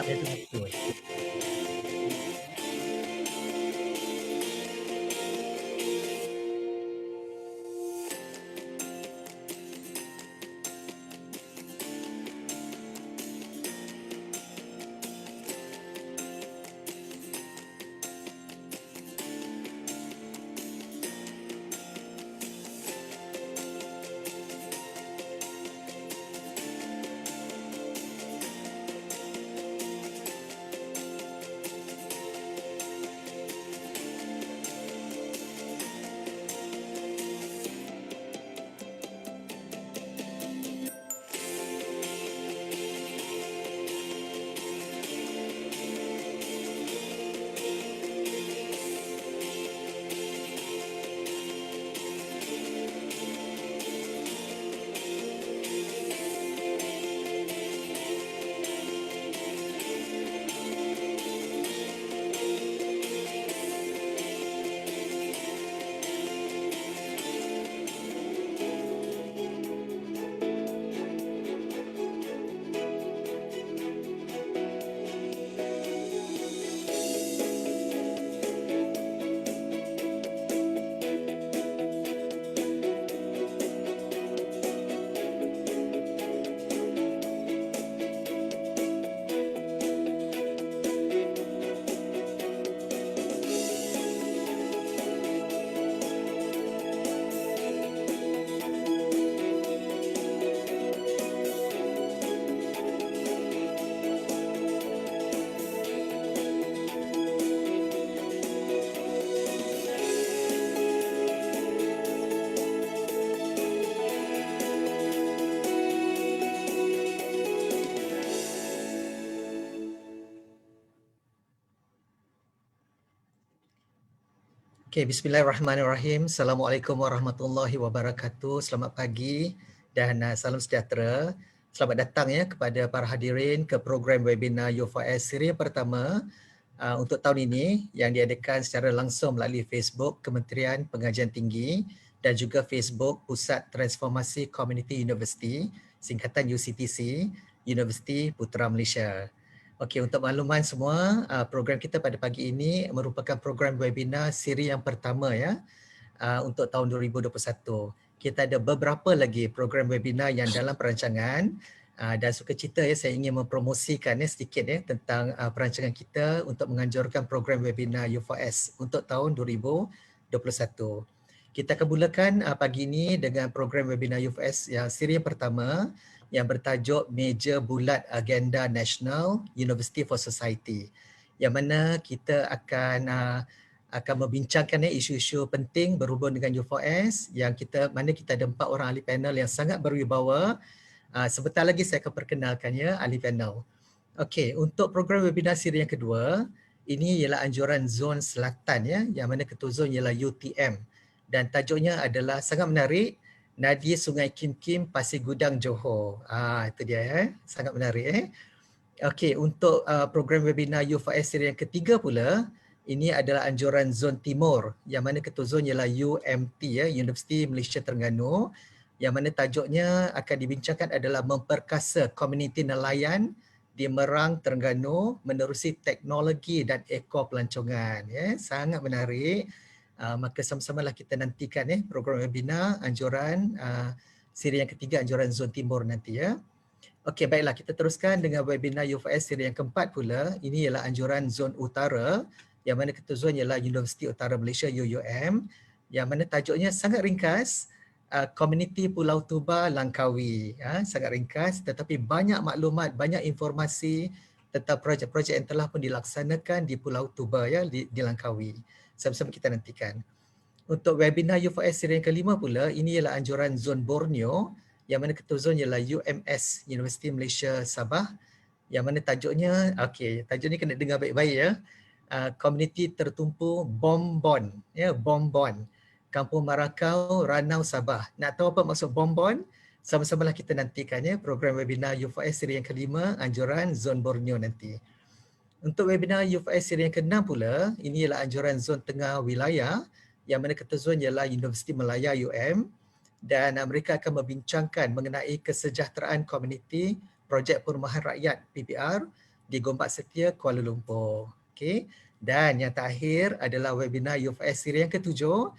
Ya itu betul. Okay, bismillahirrahmanirrahim. Assalamualaikum warahmatullahi wabarakatuh. Selamat pagi dan salam sejahtera. Selamat datang ya kepada para hadirin ke program webinar U4S siri yang pertama untuk tahun ini yang diadakan secara langsung melalui Facebook Kementerian Pengajian Tinggi dan juga Facebook Pusat Transformasi Community University, singkatan UCTC, Universiti Putra Malaysia. Okey, untuk makluman semua, program kita pada pagi ini merupakan program webinar siri yang pertama ya untuk tahun 2021. Kita ada beberapa lagi program webinar yang dalam perancangan dan sukacita ya saya ingin mempromosikan sedikit tentang perancangan kita untuk menganjurkan program webinar U4S untuk tahun 2021. Kita akan mulakan pagi ini dengan program webinar U4S yang siri yang pertama yang bertajuk Meja Bulat Agenda Nasional University for Society, yang mana kita akan membincangkan isu-isu penting berhubung dengan U4S yang mana kita ada 4 orang ahli panel yang sangat berwibawa. Sebentar lagi saya akan perkenalkan ahli panel. Okey, untuk program webinar siri yang kedua, ini ialah anjuran zon selatan yang mana ketua zon ialah UTM dan tajuknya adalah sangat menarik, Nadi Sungai Kim Kim Pasir Gudang Johor. Itu dia sangat menarik Okey, untuk program webinar U4S siri yang ketiga pula, ini adalah anjuran zon timur yang mana ketua zon ialah UMT Universiti Malaysia Terengganu, yang mana tajuknya akan dibincangkan adalah memperkasa komuniti nelayan di Merang Terengganu menerusi teknologi dan ekopelancongan. Sangat menarik. Maka sama-samalah kita nantikan program webinar anjuran siri yang ketiga, anjuran zon timur nanti Okey, baiklah, kita teruskan dengan webinar U4S siri yang keempat pula. Ini ialah anjuran zon utara yang mana ketua zon ialah Universiti Utara Malaysia UUM, yang mana tajuknya sangat ringkas, Komuniti Pulau Tuba Langkawi. Sangat ringkas tetapi banyak maklumat, banyak informasi tentang projek-projek yang telah pun dilaksanakan di Pulau Tuba di Langkawi. Sama-sama kita nantikan. Untuk webinar U4S siri yang kelima pula, ini ialah anjuran zon Borneo yang mana ketua zon ialah UMS, Universiti Malaysia Sabah, yang mana tajuknya, tajuknya kena dengar baik-baik Komuniti Tertumpu Bombon, Bombon, Kampung Marakau, Ranau, Sabah. Nak tahu apa maksud Bombon? Sama-samalah kita nantikan program webinar U4S siri yang kelima, anjuran zon Borneo nanti. Untuk webinar U4S siri yang keenam pula, ini ialah anjuran zon tengah wilayah yang mana ketua zon ialah Universiti Malaya UM, dan mereka akan membincangkan mengenai kesejahteraan komuniti projek perumahan rakyat PPR di Gombak Setia, Kuala Lumpur. Okey. Dan yang terakhir adalah webinar UFS siri yang ketujuh.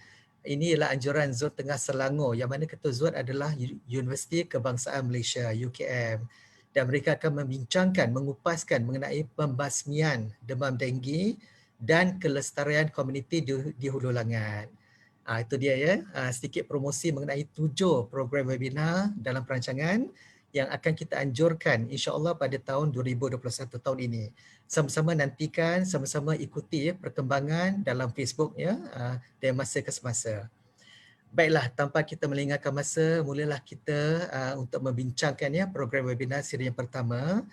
Ini ialah anjuran Zon Tengah Selangor yang mana ketua Zon adalah Universiti Kebangsaan Malaysia, UKM. Dan mereka akan membincangkan, mengupaskan mengenai pembasmian demam denggi dan kelestarian komuniti di Hulu Langat. Itu dia ya, sedikit promosi mengenai 7 program webinar dalam perancangan yang akan kita anjurkan insya-Allah pada tahun 2021 tahun ini. Sama-sama nantikan, sama-sama ikuti ya, perkembangan dalam Facebook ya, dari masa ke semasa. Baiklah, tanpa kita melengahkan masa, mulalah kita untuk membincangkan ya program webinar siri yang pertama,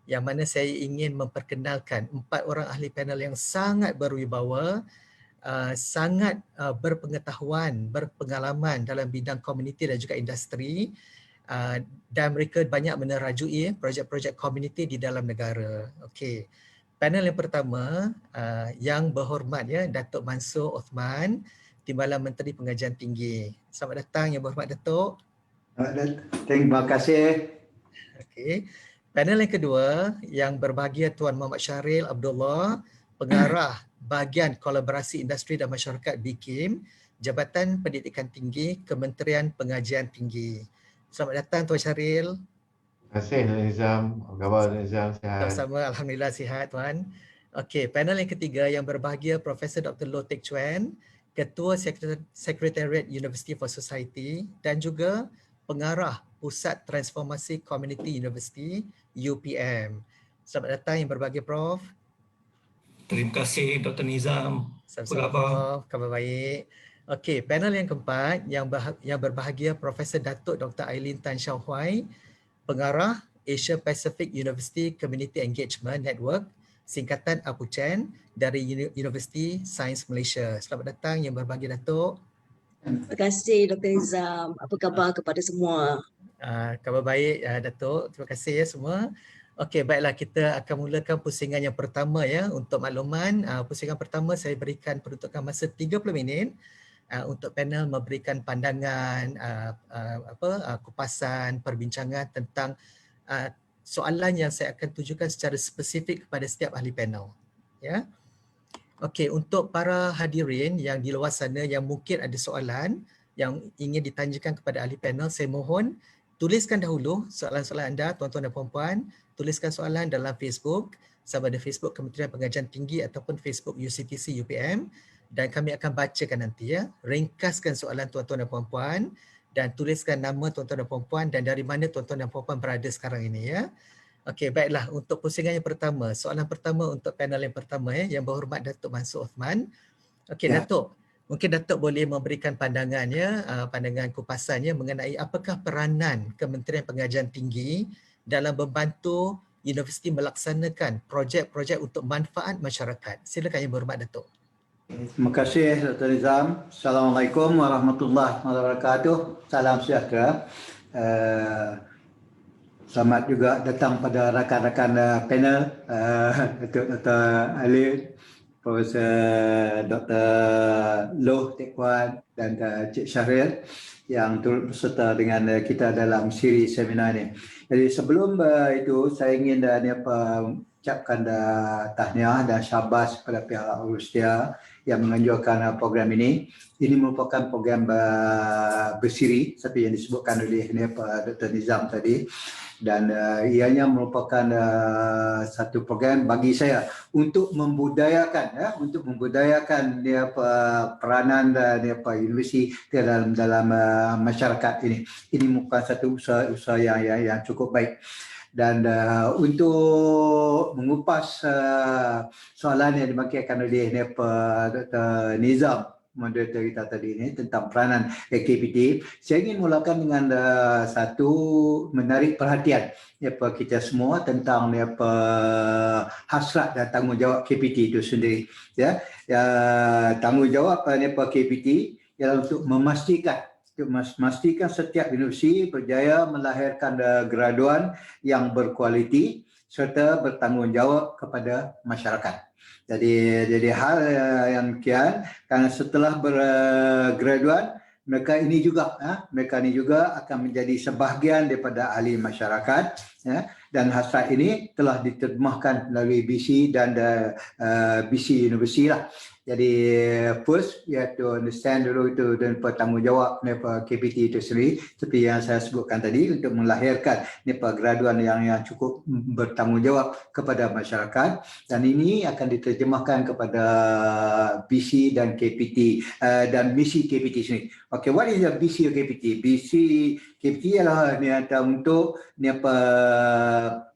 yang mana saya ingin memperkenalkan 4 orang ahli panel yang sangat berwibawa, sangat berpengetahuan, berpengalaman dalam bidang komuniti dan juga industri, dan mereka banyak menerajui projek-projek komuniti di dalam negara. Okey. Panel yang pertama, yang berhormat ya, Datuk Mansur Othman, Timbalan Menteri Pengajian Tinggi. Selamat datang yang berhormat Datuk. Terima kasih. Okey. Panel yang kedua yang berbahagia Tuan Muhammad Syahril Abdullah, Pengarah Bahagian Kolaborasi Industri dan Masyarakat BKIM, Jabatan Pendidikan Tinggi, Kementerian Pengajian Tinggi. Selamat datang Tuan Syahril. Terima kasih Nizam. Apa khabar Nizam? Sihat? Sama-sama, Alhamdulillah sihat Tuan. Okey, panel yang ketiga yang berbahagia Profesor Dr. Loh Teck Chuan, Ketua Sekretariat University for Society dan juga Pengarah Pusat Transformasi Community University UPM. Selamat datang yang berbahagia Prof. Terima kasih Dr. Nizam. Sama-sama Prof, khabar baik. Okey, panel yang keempat yang berbahagia Profesor Datuk Dr. Aileen Tan Shao Huai, Pengarah Asia Pacific University Community Engagement Network, singkatan APUCEN dari Universiti Sains Malaysia. Selamat datang yang berbahagia Datuk. Terima kasih Dr. Nizam. Apa khabar kepada semua? Khabar baik Datuk. Terima kasih ya semua. Okey, baiklah kita akan mulakan pusingan yang pertama ya. Untuk makluman, pusingan pertama saya berikan peruntukan masa 30 minit untuk panel memberikan pandangan, kupasan, perbincangan tentang soalan yang saya akan tujukan secara spesifik kepada setiap ahli panel. Ya. Okey, untuk para hadirin yang di luar sana yang mungkin ada soalan yang ingin ditanyakan kepada ahli panel, saya mohon tuliskan dahulu soalan-soalan anda tuan-tuan dan puan-puan, tuliskan soalan dalam Facebook, sama ada Facebook Kementerian Pengajian Tinggi ataupun Facebook UCTC UPM, dan kami akan bacakan nanti ya. Ringkaskan soalan tuan-tuan dan puan-puan dan tuliskan nama tuan-tuan dan puan-puan dan dari mana tuan-tuan dan puan-puan berada sekarang ini ya. Okey, baiklah, untuk pusingan yang pertama, soalan pertama untuk panel yang pertama ya, yang berhormat Datuk Mansur Othman. Okey ya. Datuk, mungkin Datuk boleh memberikan pandangannya, pandangan kupasannya mengenai apakah peranan Kementerian Pengajian Tinggi dalam membantu universiti melaksanakan projek-projek untuk manfaat masyarakat. Silakan yang berhormat Datuk. Terima kasih Dr. Nizam. Assalamualaikum warahmatullahi wabarakatuh. Salam sejahtera. Selamat juga datang pada rakan-rakan panel, Dr. Ali, Profesor Dr. Loh Teck Chuan dan Cik Syahril yang turut berserta dengan kita dalam siri seminar ini. Jadi sebelum itu saya ingin ucapkan tahniah dan syabas kepada pihak Rustia yang menganjurkan program ini. Ini merupakan program bersiri seperti yang disebutkan oleh Dr. Nizam tadi, dan ianya merupakan satu program bagi saya untuk membudayakan dia peranan dan universiti dalam masyarakat ini. Ini merupakan satu usaha yang cukup baik. Dan untuk mengupas soalan yang dimaksudkan oleh Dr. Nizam, moderator kita tadi ini tentang peranan KPT, saya ingin mulakan dengan satu menarik perhatian kita semua tentang hasrat dan tanggungjawab KPT itu sendiri. Ya, tanggungjawab KPT ialah untuk memastikan setiap universiti berjaya melahirkan graduan yang berkualiti serta bertanggungjawab kepada masyarakat. Jadi hal yang kian, karena setelah bergraduan mereka ini juga akan menjadi sebahagian daripada ahli masyarakat, ya, dan hasrat ini telah diterjemahkan melalui BC dan BC University lah. Jadi first you have to understand dulu itu dan bertanggungjawab KPT itu sendiri, seperti yang saya sebutkan tadi, untuk melahirkan graduan yang cukup bertanggungjawab kepada masyarakat, dan ini akan diterjemahkan kepada BC dan KPT dan misi KPT sendiri. Okay, what is the BC KPT? BC KPT adalah untuk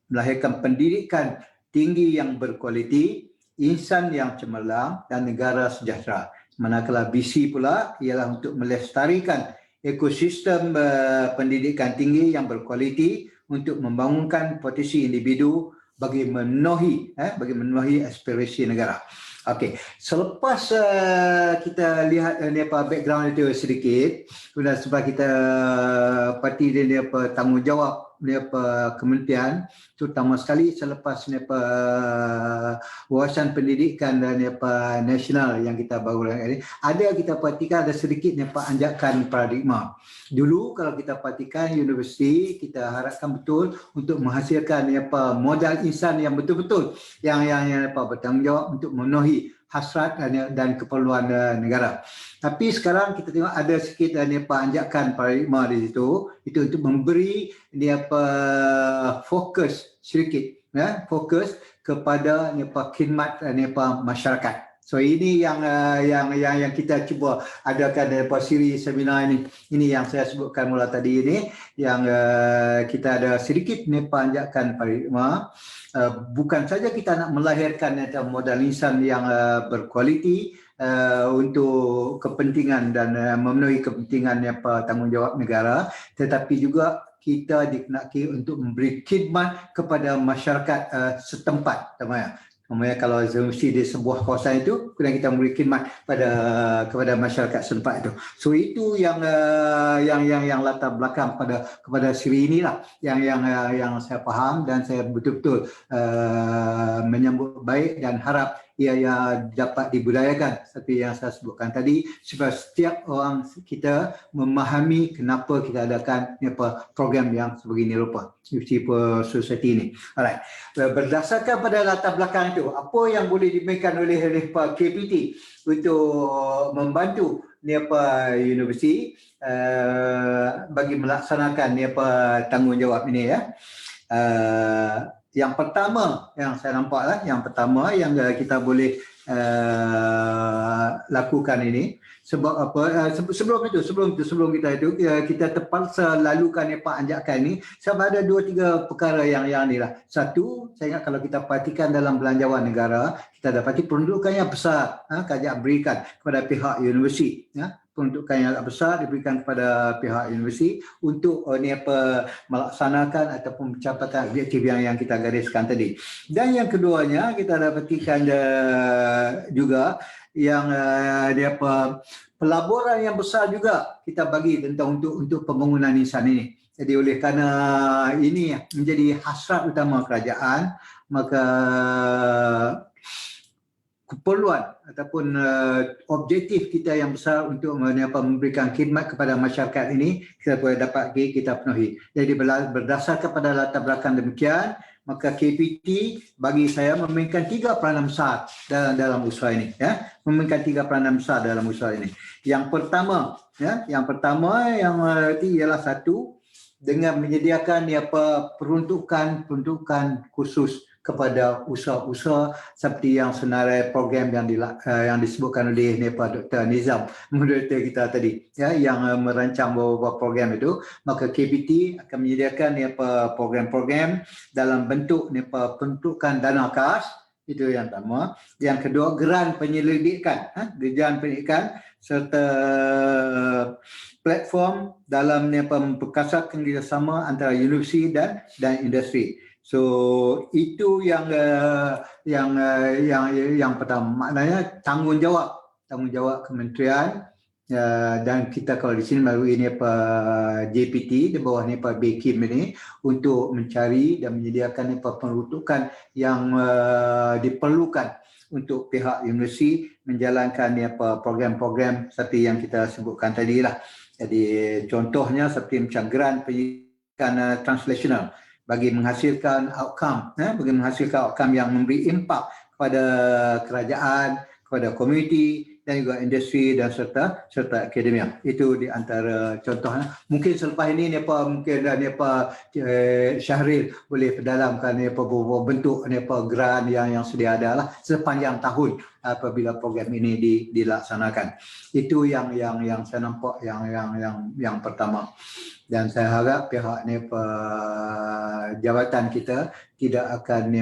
melahirkan pendidikan tinggi yang berkualiti, insan yang cemerlang dan negara sejahtera. Manakala BC pula ialah untuk melestarikan ekosistem pendidikan tinggi yang berkualiti untuk membangunkan potensi individu bagi memenuhi aspirasi negara. Okey, selepas kita lihat background itu sedikit, sudah sebab kita parti dia tanggungjawab kementerian, terutama sekali selepas wawasan pendidikan dan nasional yang kita baru ini, kita perhatikan ada sedikit anjakan paradigma. Dulu kalau kita perhatikan universiti, kita harapkan betul untuk menghasilkan modal insan yang betul-betul yang bertanggungjawab untuk memenuhi hasrat dan keperluan negara. Tapi sekarang kita tengok ada sikit anjakan paradigma di situ, itu untuk memberi fokus sedikit, fokus kepada khidmat masyarakat. So ini yang kita cuba adakan siri seminar ini. Ini yang saya sebutkan mula tadi ini, yang kita ada sedikit anjakan paradigma. Bukan saja kita nak melahirkan modal insan yang berkualiti untuk kepentingan dan memenuhi kepentingan tanggungjawab negara, tetapi juga kita dikenaki untuk memberi khidmat kepada masyarakat setempat. Kalau mesti di sebuah kawasan itu, kemudian kita memberi khidmat kepada masyarakat setempat itu. So itu yang latar belakang kepada siri inilah yang saya faham, dan saya betul-betul menyambut baik dan harap ia dapat dibudayakan seperti yang saya sebutkan tadi, supaya setiap orang kita memahami kenapa kita adakan program yang sebegini rupa society ini. Alright. Berdasarkan pada latar belakang itu, apa yang boleh diberikan oleh KPT untuk membantu universiti bagi melaksanakan tanggungjawab ini, ya. Yang pertama yang saya nampak yang kita boleh lakukan ini, sebab apa, sebelum kita terpaksa lalukan anjakan ini, sebab ada 2-3 perkara yang ni lah. Satu, saya ingat kalau kita perhatikan dalam belanjawan negara, kita dapati peruntukan yang besar kerajaan berikan kepada pihak universiti, peruntukan yang besar diberikan kepada pihak universiti untuk melaksanakan ataupun pencapaian objektif yang kita gariskan tadi. Dan yang keduanya, kita dapatikan juga yang pelaburan yang besar juga kita bagi tentang untuk pembangunan insan ini. Jadi oleh kerana ini menjadi hasrat utama kerajaan, maka keperluan ataupun objektif kita yang besar untuk memberikan khidmat kepada masyarakat ini kita boleh dapat kita penuhi. Jadi berdasarkan pada latar belakang demikian, maka KPT bagi saya memainkan 3 peranan besar dalam usaha ini, ya. Memainkan 3 peranan besar dalam usaha ini. Yang pertama ialah satu, dengan menyediakan peruntukan khusus kepada usaha-usaha seperti yang senarai program yang disebutkan oleh Dr. Nizam, moderator kita tadi, ya, yang merancang beberapa program itu. Maka KPT akan menyediakan program-program dalam bentuk peruntukan dana kas, itu yang pertama. Yang kedua, geran penyelidikan, serta platform dalam memperkasarkan kerjasama antara universiti dan industri. So itu yang pertama, maknanya tanggungjawab kementerian, dan kita kalau di sini melalui JPT di bawah BKIM ini untuk mencari dan menyediakan peruntukan yang diperlukan untuk pihak universiti menjalankan program-program seperti yang kita sebutkan tadi lah. Jadi contohnya seperti macam grant pendidikan translational bagi menghasilkan outcome, yang memberi impak kepada kerajaan, kepada komuniti dan juga industri dan serta akademia. Itu di antara contohnya. Mungkin selepas ini Syahril boleh perdalamkan beberapa bentuk grant yang sedia ada lah sepanjang tahun apabila program ini dilaksanakan. Itu yang saya nampak yang pertama. Dan saya harap pihak jabatan kita tidak akan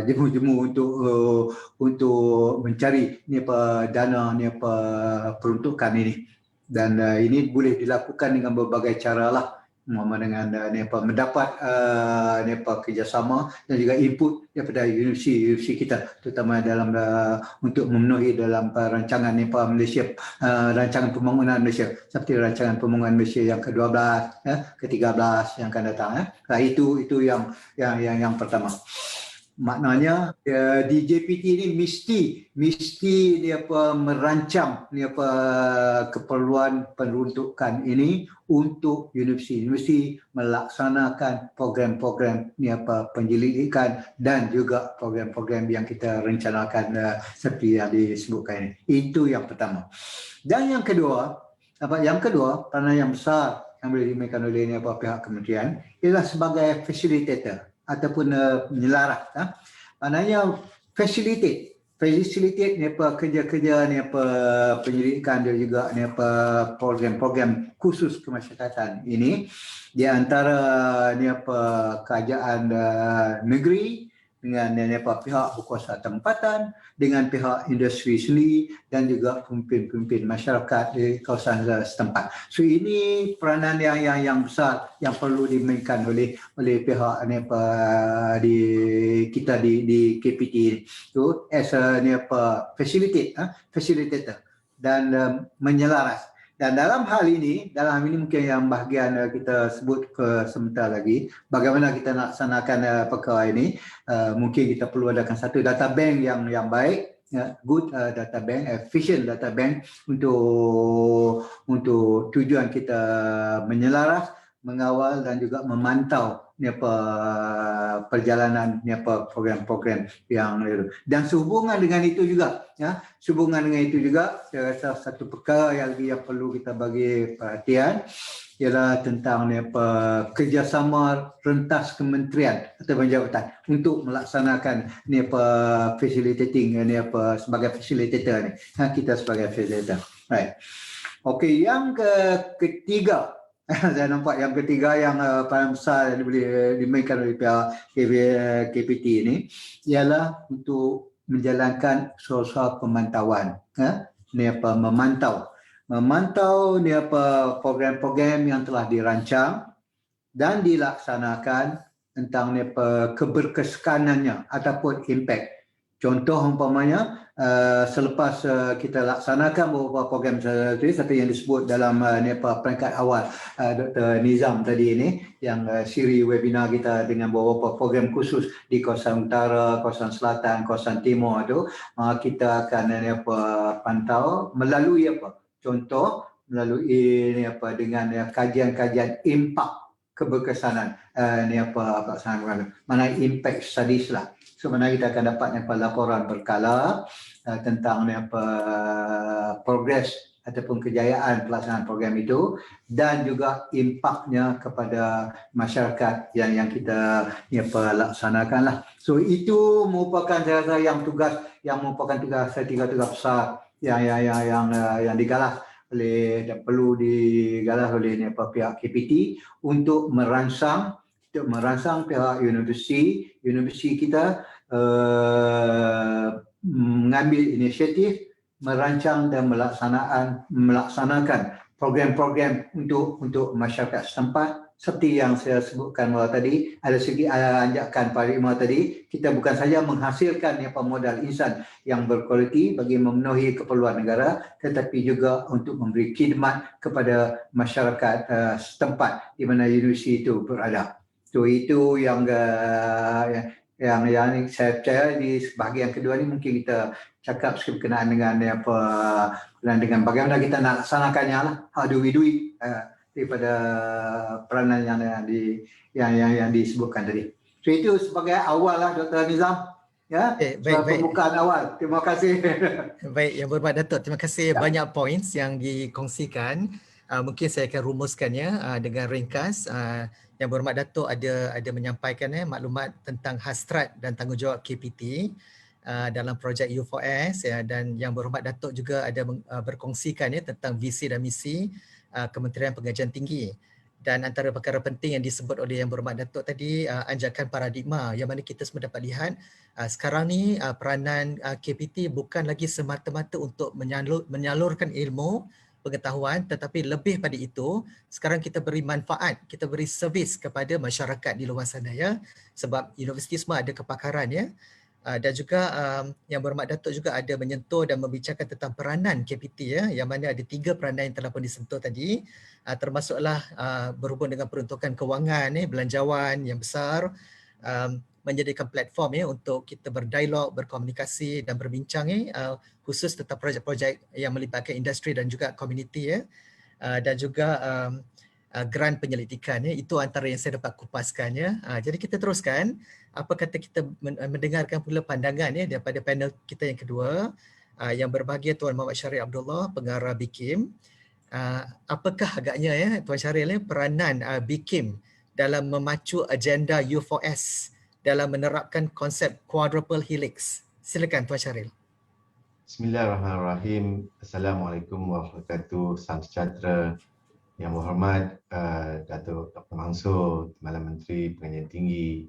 jemu-jemu untuk mencari dana peruntukan ini. Dan ini boleh dilakukan dengan berbagai cara lah, dengan mendapat kerjasama dan juga input daripada universiti kita, terutama dalam untuk memenuhi dalam rancangan Malaysia, rancangan pembangunan Malaysia, seperti rancangan pembangunan Malaysia yang ke-12, ke-13 yang akan datang. Itu yang pertama. Maknanya di JPT ini mesti merancang keperluan peruntukan ini untuk universiti melaksanakan program-program penyelidikan dan juga program-program yang kita rencanakan seperti yang disebutkan ini. Itu yang pertama. Dan yang kedua, peranan yang besar yang boleh dimainkan oleh pihak kementerian ialah sebagai facilitator ataupun menyelaras. Maknanya facilitate kerja-kerja penyelidikan dan juga program-program khusus kemasyarakatan ini di antara kerajaan negeri dengan pihak berkuasa tempatan, dengan pihak industri sendiri dan juga pemimpin-pemimpin masyarakat di kawasan setempat. So ini peranan yang besar yang perlu dimainkan oleh pihak di KPT ini. So as a facilitator dan menyelaras. Dan dalam hal ini mungkin yang bahagian kita sebut ke sebentar lagi, bagaimana kita nak laksanakan perkara ini. Mungkin kita perlu adakan satu data bank yang baik, good data bank, efficient data bank untuk tujuan kita menyelaras, mengawal dan juga memantau perjalanan program-program yang itu. Dan sehubungan dengan itu juga, saya rasa satu perkara yang perlu kita bagi perhatian ialah tentang kerjasama rentas kementerian atau jabatan untuk melaksanakan facilitating sebagai facilitator ni. Kita sebagai facilitator. Right. Okey, yang ketiga, saya nampak yang ketiga yang paling besar yang boleh dimainkan oleh pihak KPT ini ialah untuk menjalankan sosial pemantauan. Memantau program-program yang telah dirancang dan dilaksanakan tentang keberkesanannya ataupun impact. Contoh umpamanya selepas kita laksanakan beberapa program seperti yang disebut dalam peringkat awal Dr. Nizam tadi ini, yang siri webinar kita dengan beberapa program khusus di kawasan utara, kawasan selatan, kawasan timur itu, kita akan pantau melalui contoh melalui dengan kajian-kajian impak keberkesanan mana impact studies lah. Sebenarnya kita akan dapat laporan berkala tentang progres ataupun kejayaan pelaksanaan program itu dan juga impaknya kepada masyarakat yang kita laksanakan lah. So itu merupakan saya rasa merupakan tugas besar yang digalas oleh dan perlu digalas oleh pihak KPT untuk merangsang pihak universiti kita mengambil inisiatif merancang dan melaksanakan program-program untuk masyarakat setempat. Seperti yang saya sebutkan tadi, ada segi anjakan paradigma tadi, kita bukan saja menghasilkan modal insan yang berkualiti bagi memenuhi keperluan negara, tetapi juga untuk memberi khidmat kepada masyarakat setempat di mana universiti itu berada. So itu yang yang ni saya percaya di bahagian kedua ni mungkin kita cakap sikit berkenaan dengan apa berkenaan dengan bagaimana kita nak laksanakannya lah, how do we do it, daripada peranan yang disebutkan tadi. So itu sebagai awal lah Dr. Nizam, ya, Baik. pembukaan awal. Terima kasih. Baik, Yang Berhormat Datuk, terima kasih. Banyak points yang dikongsikan. Mungkin saya akan rumuskannya dengan ringkas. Yang Berhormat Datuk ada menyampaikan maklumat tentang hasrat dan tanggungjawab KPT dalam projek U4S, dan Yang Berhormat Datuk juga ada berkongsikan tentang visi dan misi Kementerian Pengajian Tinggi. Dan antara perkara penting yang disebut oleh Yang Berhormat Datuk tadi, anjakan paradigma, yang mana kita semua dapat lihat sekarang ni peranan KPT bukan lagi semata-mata untuk menyalurkan ilmu, pengetahuan, tetapi lebih pada itu, sekarang kita beri manfaat, kita beri servis kepada masyarakat di luar sana, ya. Sebab universiti semua ada kepakaran, ya. Dan juga Yang Berhormat Datuk juga ada menyentuh dan membicarakan tentang peranan KPT, ya, yang mana ada 3 peranan yang telah pun disentuh tadi, termasuklah berhubung dengan peruntukan kewangan, belanjawan yang besar, menjadikan platform, ya, untuk kita berdialog, berkomunikasi dan berbincang, khusus tentang projek-projek yang melibatkan industri dan juga komuniti, ya, dan juga grant penyelidikan, ya. Itu antara yang saya dapat kupaskan, ya. Jadi kita teruskan. Apa kata kita mendengarkan pula pandangan, ya, daripada panel kita yang kedua, yang berbahagia Tuan Muhammad Syaril Abdullah, pengarah BKIM. Apakah agaknya, ya, Tuan Syaril, peranan BKIM dalam memacu agenda U4S dalam menerapkan konsep quadruple helix? Silakan Tuan Syaril. Bismillahirrahmanirrahim. Assalamualaikum warahmatullahi wabarakatuh. Salam sejahtera. Yang berhormat Datuk Dr. Mansur, Timbalan Menteri Pengajian Tinggi,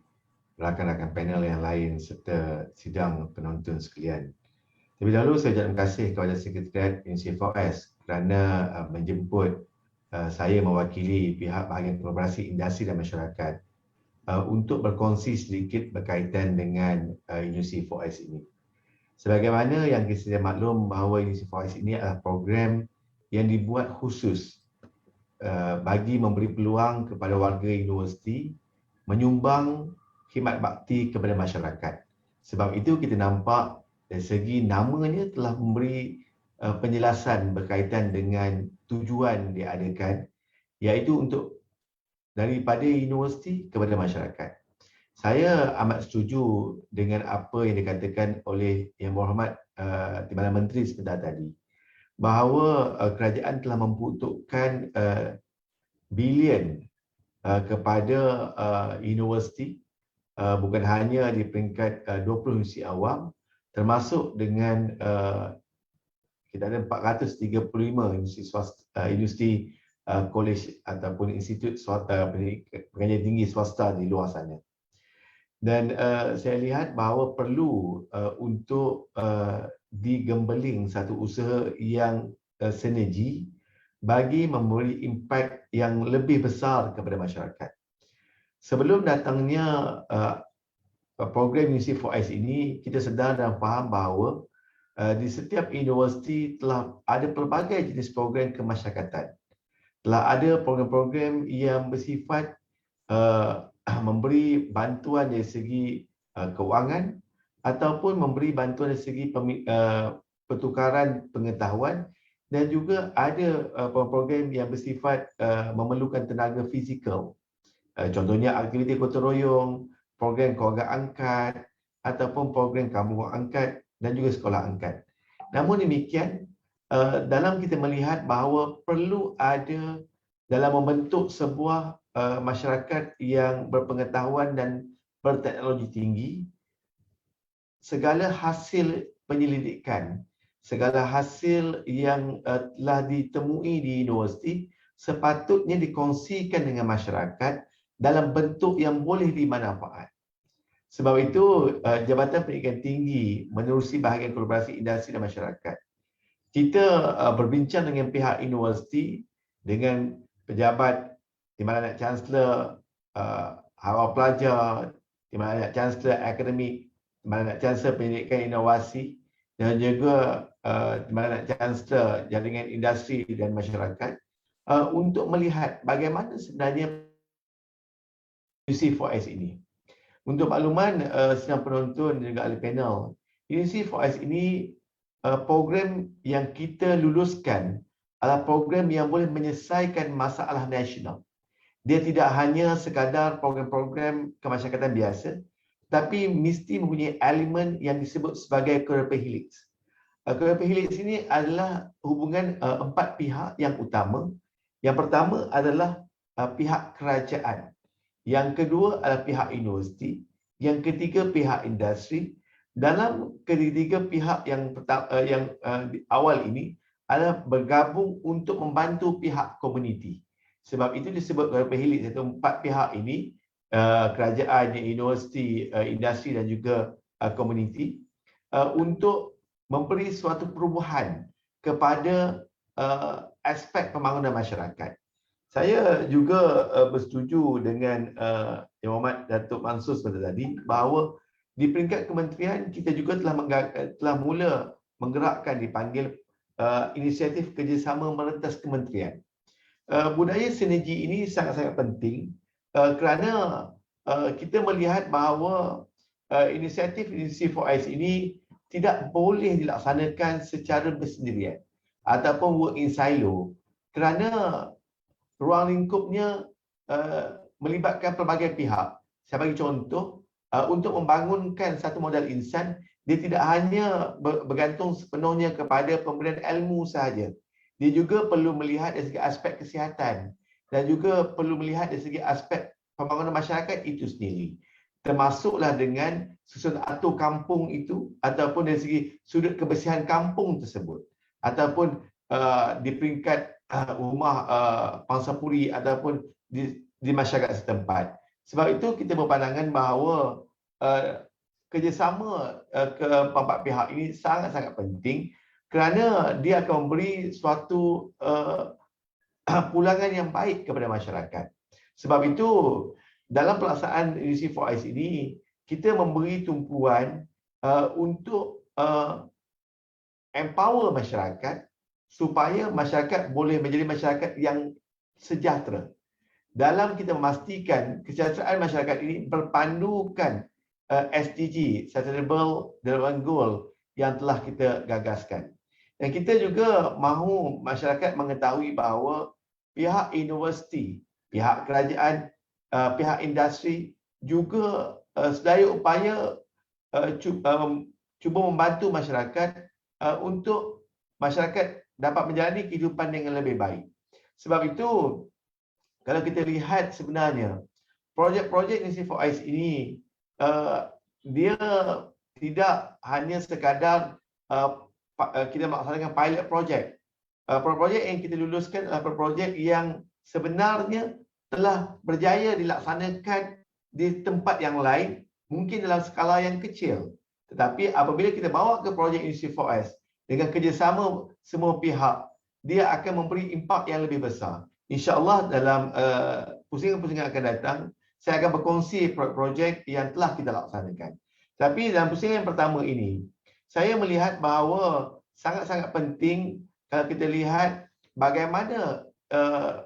rakan-rakan panel yang lain serta sidang penonton sekalian. Terlebih dahulu saya ucapkan terima kasih kepada Sekretariat UNC4S kerana menjemput saya mewakili pihak bahagian kolaborasi industri dan masyarakat untuk berkongsi sedikit berkaitan dengan UNC4S ini. Sebagaimana yang kita maklum bahawa UNC4S ini adalah program yang dibuat khusus bagi memberi peluang kepada warga universiti menyumbang khidmat bakti kepada masyarakat. Sebab itu kita nampak dari segi namanya telah memberi penjelasan berkaitan dengan tujuan diadakan, iaitu untuk daripada universiti kepada masyarakat. Saya amat setuju dengan apa yang dikatakan oleh Yang Berhormat Timbalan Menteri sebentar tadi, bahawa kerajaan telah memperuntukkan bilion kepada universiti, bukan hanya di peringkat 20 universiti awam, termasuk dengan kita ada 435 universiti swasta, universiti college ataupun institut pengajian tinggi swasta di luar sana. Dan saya lihat bahawa perlu untuk digembeling satu usaha yang sinergi bagi memberi impak yang lebih besar kepada masyarakat. Sebelum datangnya program UNC4S ini, kita sedar dan faham bahawa di setiap universiti telah ada pelbagai jenis program kemasyarakatan. Telah ada program-program yang bersifat memberi bantuan dari segi kewangan ataupun memberi bantuan dari segi pertukaran pengetahuan, dan juga ada program yang bersifat memerlukan tenaga fizikal. Contohnya aktiviti gotong royong, program keluarga angkat ataupun program kampung angkat dan juga sekolah angkat. Namun demikian, dalam kita melihat bahawa perlu ada dalam membentuk sebuah masyarakat yang berpengetahuan dan berteknologi tinggi, segala hasil penyelidikan, segala hasil yang telah ditemui di universiti sepatutnya dikongsikan dengan masyarakat dalam bentuk yang boleh dimanfaat. Sebab itu Jabatan Pendidikan Tinggi menerusi bahagian kolaborasi industri dan masyarakat. Kita berbincang dengan pihak universiti, dengan pejabat Timbalan Anak Chancellor, Hawal Pelajar, Timbalan Anak Chancellor Akademik, Timbalan Anak Chancellor Pendidikan Inovasi, dan juga Timbalan Anak Chancellor Jaringan Industri dan Masyarakat untuk melihat bagaimana sebenarnya UNC4S ini. Untuk makluman sidang penonton dan juga ahli panel, University for Us ini program yang kita luluskan adalah program yang boleh menyelesaikan masalah nasional. Dia tidak hanya sekadar program-program kemasyarakatan biasa, tapi mesti mempunyai elemen yang disebut sebagai Quadruple Helix. Quadruple Helix ini adalah hubungan 4 pihak yang utama. Yang pertama adalah pihak kerajaan. Yang kedua adalah pihak universiti. Yang ketiga pihak industri. Dalam ketiga pihak yang awal ini adalah bergabung untuk membantu pihak komuniti. Sebab itu disebut Quadruple Helix, iaitu 4 pihak ini, kerajaan, universiti, industri dan juga komuniti, untuk memberi suatu perubahan kepada aspek pembangunan masyarakat. Saya juga bersetuju dengan Yang Berhormat Datuk Mansur sebentar tadi bahawa di peringkat kementerian kita juga telah mula menggerakkan dipanggil inisiatif kerjasama merentas kementerian. Budaya sinergi ini sangat-sangat penting kerana kita melihat bahawa inisiatif for Us ini tidak boleh dilaksanakan secara bersendirian ataupun work in silo kerana ruang lingkupnya melibatkan pelbagai pihak. Saya bagi contoh, untuk membangunkan satu modal insan, dia tidak hanya bergantung sepenuhnya kepada pemberian ilmu sahaja. Dia juga perlu melihat dari segi aspek kesihatan dan juga perlu melihat dari segi aspek pembangunan masyarakat itu sendiri. Termasuklah dengan susun atur kampung itu ataupun dari segi sudut kebersihan kampung tersebut ataupun di peringkat rumah pangsapuri ataupun di masyarakat setempat. Sebab itu kita berpandangan bahawa kerjasama keempat pihak ini sangat-sangat penting kerana dia akan memberi suatu pulangan yang baik kepada masyarakat. Sebab itu dalam pelaksanaan University for Us ini kita memberi tumpuan untuk empower masyarakat supaya masyarakat boleh menjadi masyarakat yang sejahtera. Dalam kita memastikan kesejahteraan masyarakat ini berpandukan SDG, Sustainable Development Goal yang telah kita gagaskan. Dan kita juga mahu masyarakat mengetahui bahawa pihak universiti, pihak kerajaan, pihak industri juga sedaya upaya cuba membantu masyarakat untuk masyarakat dapat menjalani kehidupan dengan lebih baik. Sebab itu, kalau kita lihat sebenarnya, projek-projek University for Us ini, dia tidak hanya sekadar kita melaksanakan pilot project. Projek yang kita luluskan adalah projek yang sebenarnya telah berjaya dilaksanakan di tempat yang lain, mungkin dalam skala yang kecil. Tetapi apabila kita bawa ke projek University for Us dengan kerjasama semua pihak, dia akan memberi impak yang lebih besar. InsyaAllah dalam pusingan-pusingan akan datang, saya akan berkongsi projek yang telah kita laksanakan. Tapi dalam pusingan yang pertama ini, saya melihat bahawa sangat-sangat penting kalau kita lihat bagaimana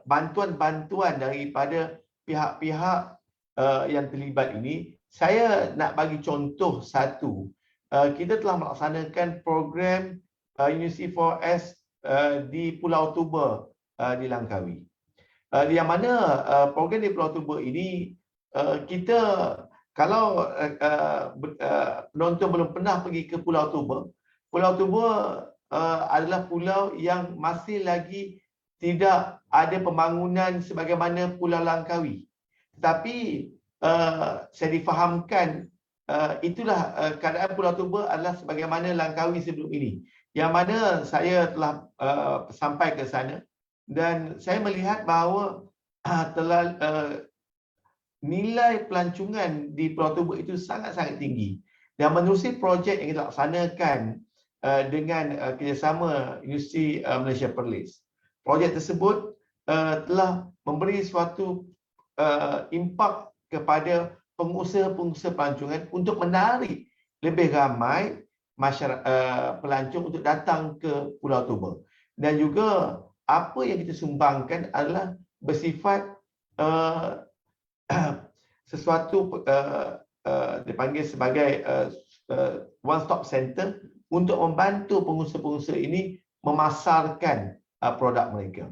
bantuan-bantuan daripada pihak-pihak yang terlibat ini. Saya nak bagi contoh satu. Kita telah melaksanakan program University for Us di Pulau Tuba di Langkawi. Yang mana program di Pulau Tuba ini kita, kalau penonton belum pernah pergi ke Pulau Tuba adalah pulau yang masih lagi tidak ada pembangunan sebagaimana Pulau Langkawi. Tetapi saya difahamkan itulah keadaan Pulau Tuba adalah sebagaimana Langkawi sebelum ini. Yang mana saya telah sampai ke sana dan saya melihat bahawa telah nilai pelancongan di Pulau Tuba itu sangat-sangat tinggi. Dan menerusi projek yang kita laksanakan dengan kerjasama Universiti Malaysia Perlis. Projek tersebut telah memberi suatu impak kepada pengusaha-pengusaha pelancongan untuk menarik lebih ramai masyarakat pelancong untuk datang ke Pulau Tuba. Dan juga apa yang kita sumbangkan adalah bersifat sesuatu dipanggil sebagai one stop center untuk membantu pengusaha-pengusaha ini memasarkan produk mereka.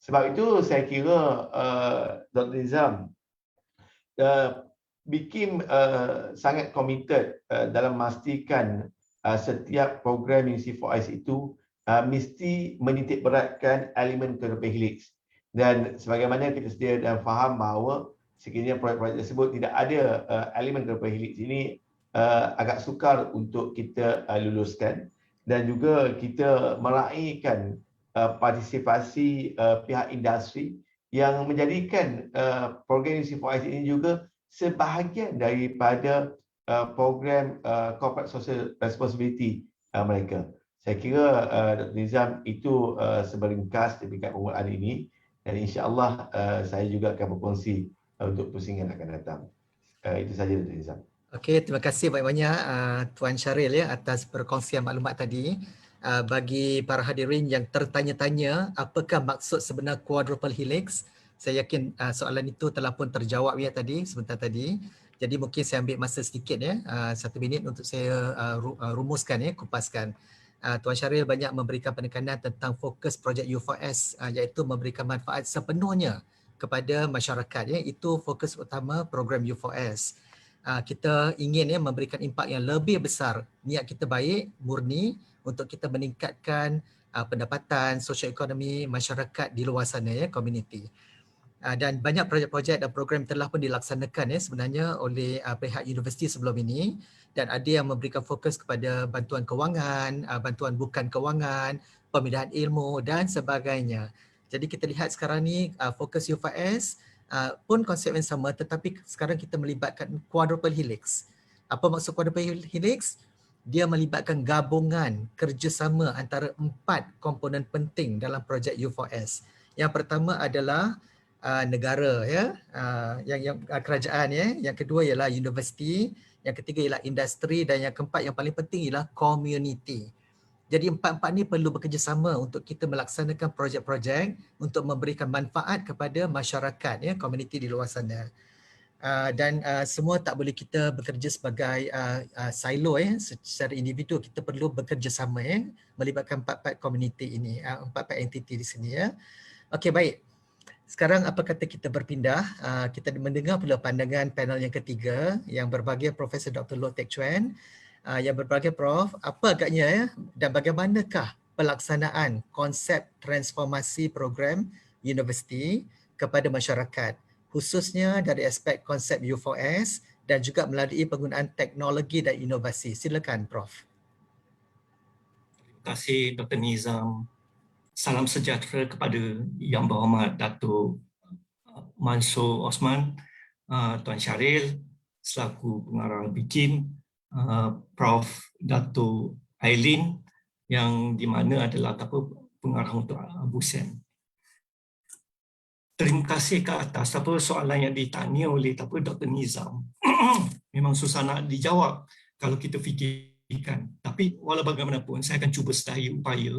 Sebab itu saya kira Dr. Nizam bikin sangat committed dalam memastikan setiap program UC4S itu mesti menitik beratkan elemen kehidupan helix. Dan sebagaimana kita sedia dan faham bahawa sekiranya proyek-proyek tersebut tidak ada elemen kehidupan helix ini agak sukar untuk kita luluskan, dan juga kita meraihkan partisipasi pihak industri yang menjadikan program UC4S ini juga sebahagian daripada program corporate social responsibility mereka. Saya kira Dr. Nizam itu seberingkas diberikan pengumuman ini, dan insya-Allah saya juga akan berkongsi untuk pusingan akan datang. Itu saja Dr. Nizam. Okey, terima kasih banyak-banyak Tuan Syaril ya atas perkongsian maklumat tadi. Bagi para hadirin yang tertanya-tanya apakah maksud sebenar quadruple helix, saya yakin soalan itu telah pun terjawab ya tadi sebentar tadi. Jadi mungkin saya ambil masa sedikit ya, 1 minit untuk saya rumuskan ya, kupaskan. Tuan Syaril banyak memberikan penekanan tentang fokus projek U4S iaitu memberikan manfaat sepenuhnya kepada masyarakat ya. Itu fokus utama program U4S. Kita ingin ya memberikan impak yang lebih besar. Niat kita baik, murni untuk kita meningkatkan pendapatan sosioekonomi masyarakat di luar sana ya, komuniti. Dan banyak projek-projek dan program telah pun dilaksanakan ya sebenarnya oleh pihak universiti sebelum ini, dan ada yang memberikan fokus kepada bantuan kewangan, bantuan bukan kewangan, pemindahan ilmu dan sebagainya. Jadi kita lihat sekarang ni fokus U4S pun konsep yang sama, tetapi sekarang kita melibatkan quadruple helix. Apa maksud quadruple helix? Dia melibatkan gabungan kerjasama antara 4 komponen penting dalam projek U4S. Yang pertama adalah negara ya, yang kerajaan ya, yang kedua ialah universiti, yang ketiga ialah industri, dan yang keempat yang paling penting ialah community. Jadi 4-4 ni perlu bekerjasama untuk kita melaksanakan projek-projek untuk memberikan manfaat kepada masyarakat ya, komuniti di luar sana. Dan semua tak boleh kita bekerja sebagai silo ya, secara individu. Kita perlu bekerjasama ya, melibatkan 4-4 komuniti ini, 4-4 entiti di sini ya. Okey, baik. Sekarang apa kata kita berpindah, kita mendengar pula pandangan panel yang ketiga yang berbahagia Profesor Dr. Loh Teck Chuan. Yang berbahagia Prof, apa agaknya ya dan bagaimanakah pelaksanaan konsep transformasi program universiti kepada masyarakat, khususnya dari aspek konsep U4S dan juga melalui penggunaan teknologi dan inovasi. Silakan Prof. Terima kasih Dr. Nizam. Salam sejahtera kepada Yang Berhormat Datuk Mansur Osman, Tuan Syaril selaku pengarah bikin, Prof. Datuk Aileen yang di mana adalah pengarah untuk Abu Sen. Terima kasih ke atas soalan yang ditanya oleh Dr. Nizam. Memang susah nak dijawab kalau kita fikirkan. Tapi walau bagaimanapun saya akan cuba sedaya upaya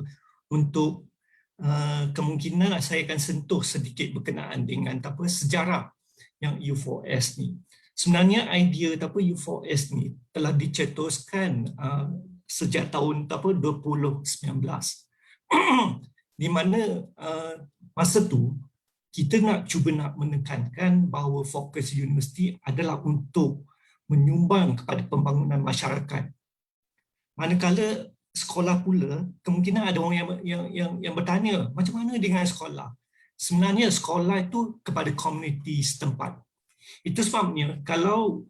untuk kemungkinan saya akan sentuh sedikit berkenaan dengan sejarah yang U4S ni. Sebenarnya idea U4S ni telah dicetuskan sejak tahun 2019. Di mana masa tu kita cuba menekankan bahawa fokus universiti adalah untuk menyumbang kepada pembangunan masyarakat. Manakala sekolah pula, kemungkinan ada orang yang bertanya, macam mana dengan sekolah? Sebenarnya sekolah itu kepada komuniti setempat. Itu sebabnya kalau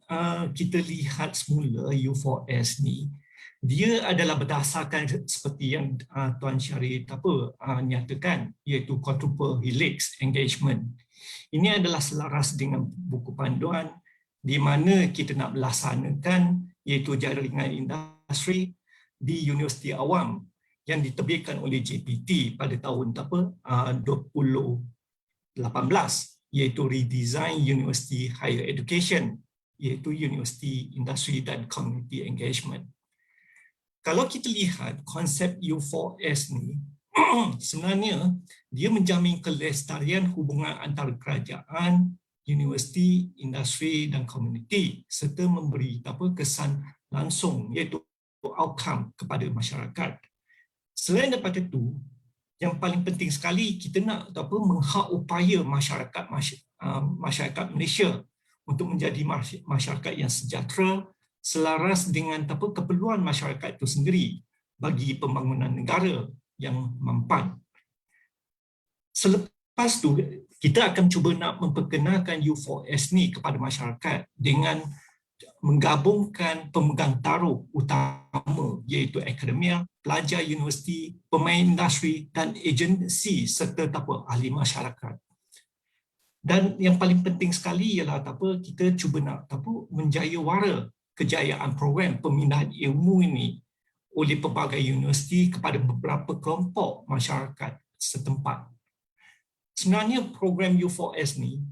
kita lihat semula U4S ni, dia adalah berdasarkan seperti yang Tuan Syaril nyatakan, iaitu quadruple helix engagement. Ini adalah selaras dengan buku panduan di mana kita nak melaksanakan iaitu jaringan industri di Universiti Awam yang diterbitkan oleh JPT pada tahun 2018, iaitu Redesign University Higher Education, iaitu University Industry dan Community Engagement. Kalau kita lihat konsep U4S ni, sebenarnya dia menjamin kelestarian hubungan antara kerajaan, universiti, industri dan komuniti serta memberi kesan langsung iaitu outcome kepada masyarakat. Selain daripada itu, yang paling penting sekali kita nak menghak upaya masyarakat Malaysia untuk menjadi masyarakat yang sejahtera selaras dengan keperluan masyarakat itu sendiri bagi pembangunan negara yang mampan. Selepas tu kita akan cuba nak memperkenalkan U4S ni kepada masyarakat dengan menggabungkan pemegang taruh utama iaitu akademia, pelajar universiti, pemain industri dan agensi serta ahli masyarakat. Dan yang paling penting sekali ialah kita cuba nak menjayawara kejayaan program pemindahan ilmu ini oleh pelbagai universiti kepada beberapa kelompok masyarakat setempat. Sebenarnya program U4S ni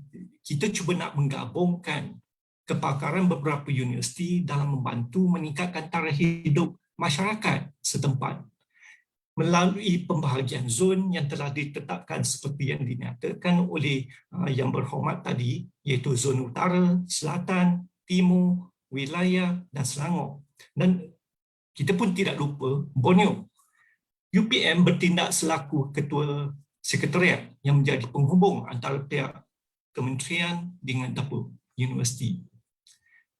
kita cuba nak menggabungkan kepakaran beberapa universiti dalam membantu meningkatkan taraf hidup masyarakat setempat melalui pembahagian zon yang telah ditetapkan seperti yang dinyatakan oleh yang berhormat tadi iaitu zon utara, selatan, timur, wilayah dan Selangor. Dan kita pun tidak lupa Borneo. UPM bertindak selaku ketua sekretariat yang menjadi penghubung antara pihak kementerian dengan universiti.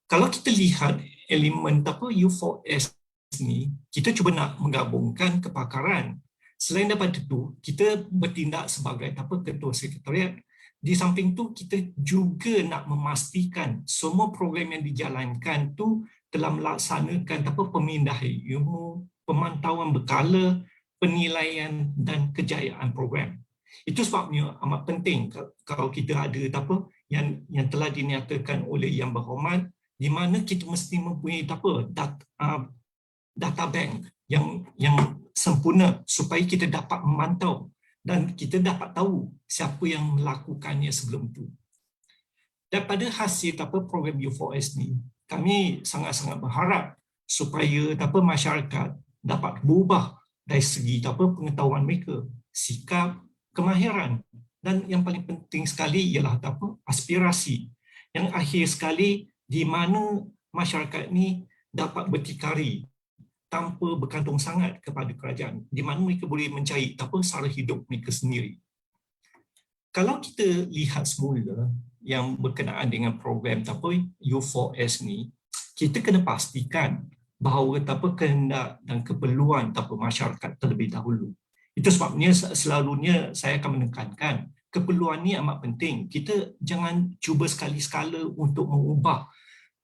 Kalau kita lihat elemen U4S ni, kita cuba nak menggabungkan kepakaran. Selain daripada itu, kita bertindak sebagai ketua sekretariat. Di samping itu, kita juga nak memastikan semua program yang dijalankan tu telah melaksanakan pemindahan ilmu, pemantauan berkala, penilaian dan kejayaan program. Itu sebabnya amat penting kalau kita ada yang telah dinyatakan oleh yang berhormat, di mana kita mesti mempunyai data bank yang sempurna supaya kita dapat memantau dan kita dapat tahu siapa yang melakukannya sebelum itu. Daripada hasil program U4S ni, kami sangat-sangat berharap supaya masyarakat dapat berubah dari segi pengetahuan mereka, sikap, kemahiran dan yang paling penting sekali ialah aspirasi. Yang akhir sekali di mana masyarakat ni dapat berdikari tanpa bergantung sangat kepada kerajaan, di mana mereka boleh mencari sara hidup mereka sendiri. Kalau kita lihat semula yang berkenaan dengan program U4S ni, kita kena pastikan bahawa kehendak dan keperluan masyarakat terlebih dahulu. Itu sebabnya selalunya saya akan menekankan keperluan ni amat penting. Kita jangan cuba sekali-sekala untuk mengubah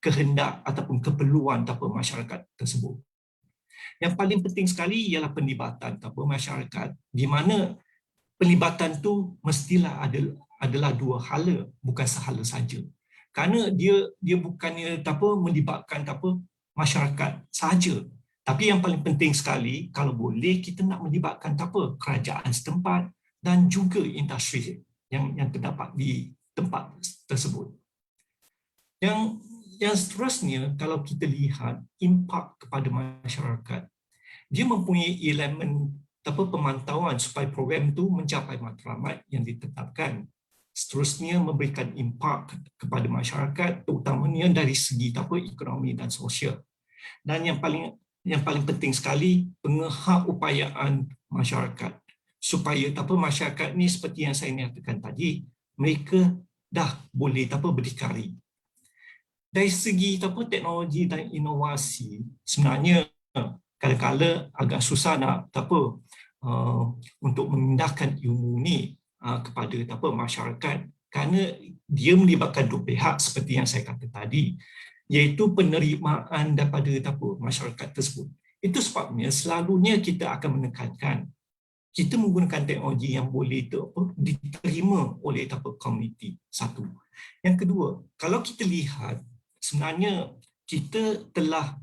kehendak ataupun keperluan masyarakat tersebut. Yang paling penting sekali ialah penlibatan masyarakat, di mana penlibatan tu mestilah adalah dua hala, bukan sehala saja. Kerana dia bukannya melibatkan masyarakat saja. Tapi yang paling penting sekali, kalau boleh kita nak melibatkan kerajaan setempat dan juga industri yang terdapat di tempat tersebut. Yang seterusnya, kalau kita lihat impak kepada masyarakat, dia mempunyai elemen pemantauan supaya program itu mencapai matlamat yang ditetapkan. Seterusnya memberikan impak kepada masyarakat, terutamanya dari segi ekonomi dan sosial. Dan yang paling penting sekali, pengehakupayaan masyarakat supaya masyarakat ni seperti yang saya nyatakan tadi, mereka dah boleh berdikari. Dari segi teknologi dan inovasi, sebenarnya kadang-kadang agak susah nak untuk memindahkan ilmu ni kepada masyarakat, kerana dia melibatkan dua pihak seperti yang saya kata tadi, iaitu penerimaan daripada masyarakat tersebut. Itu sebabnya selalunya kita akan menekankan kita menggunakan teknologi yang boleh diterima oleh komuniti. Satu. Yang kedua, kalau kita lihat sebenarnya kita telah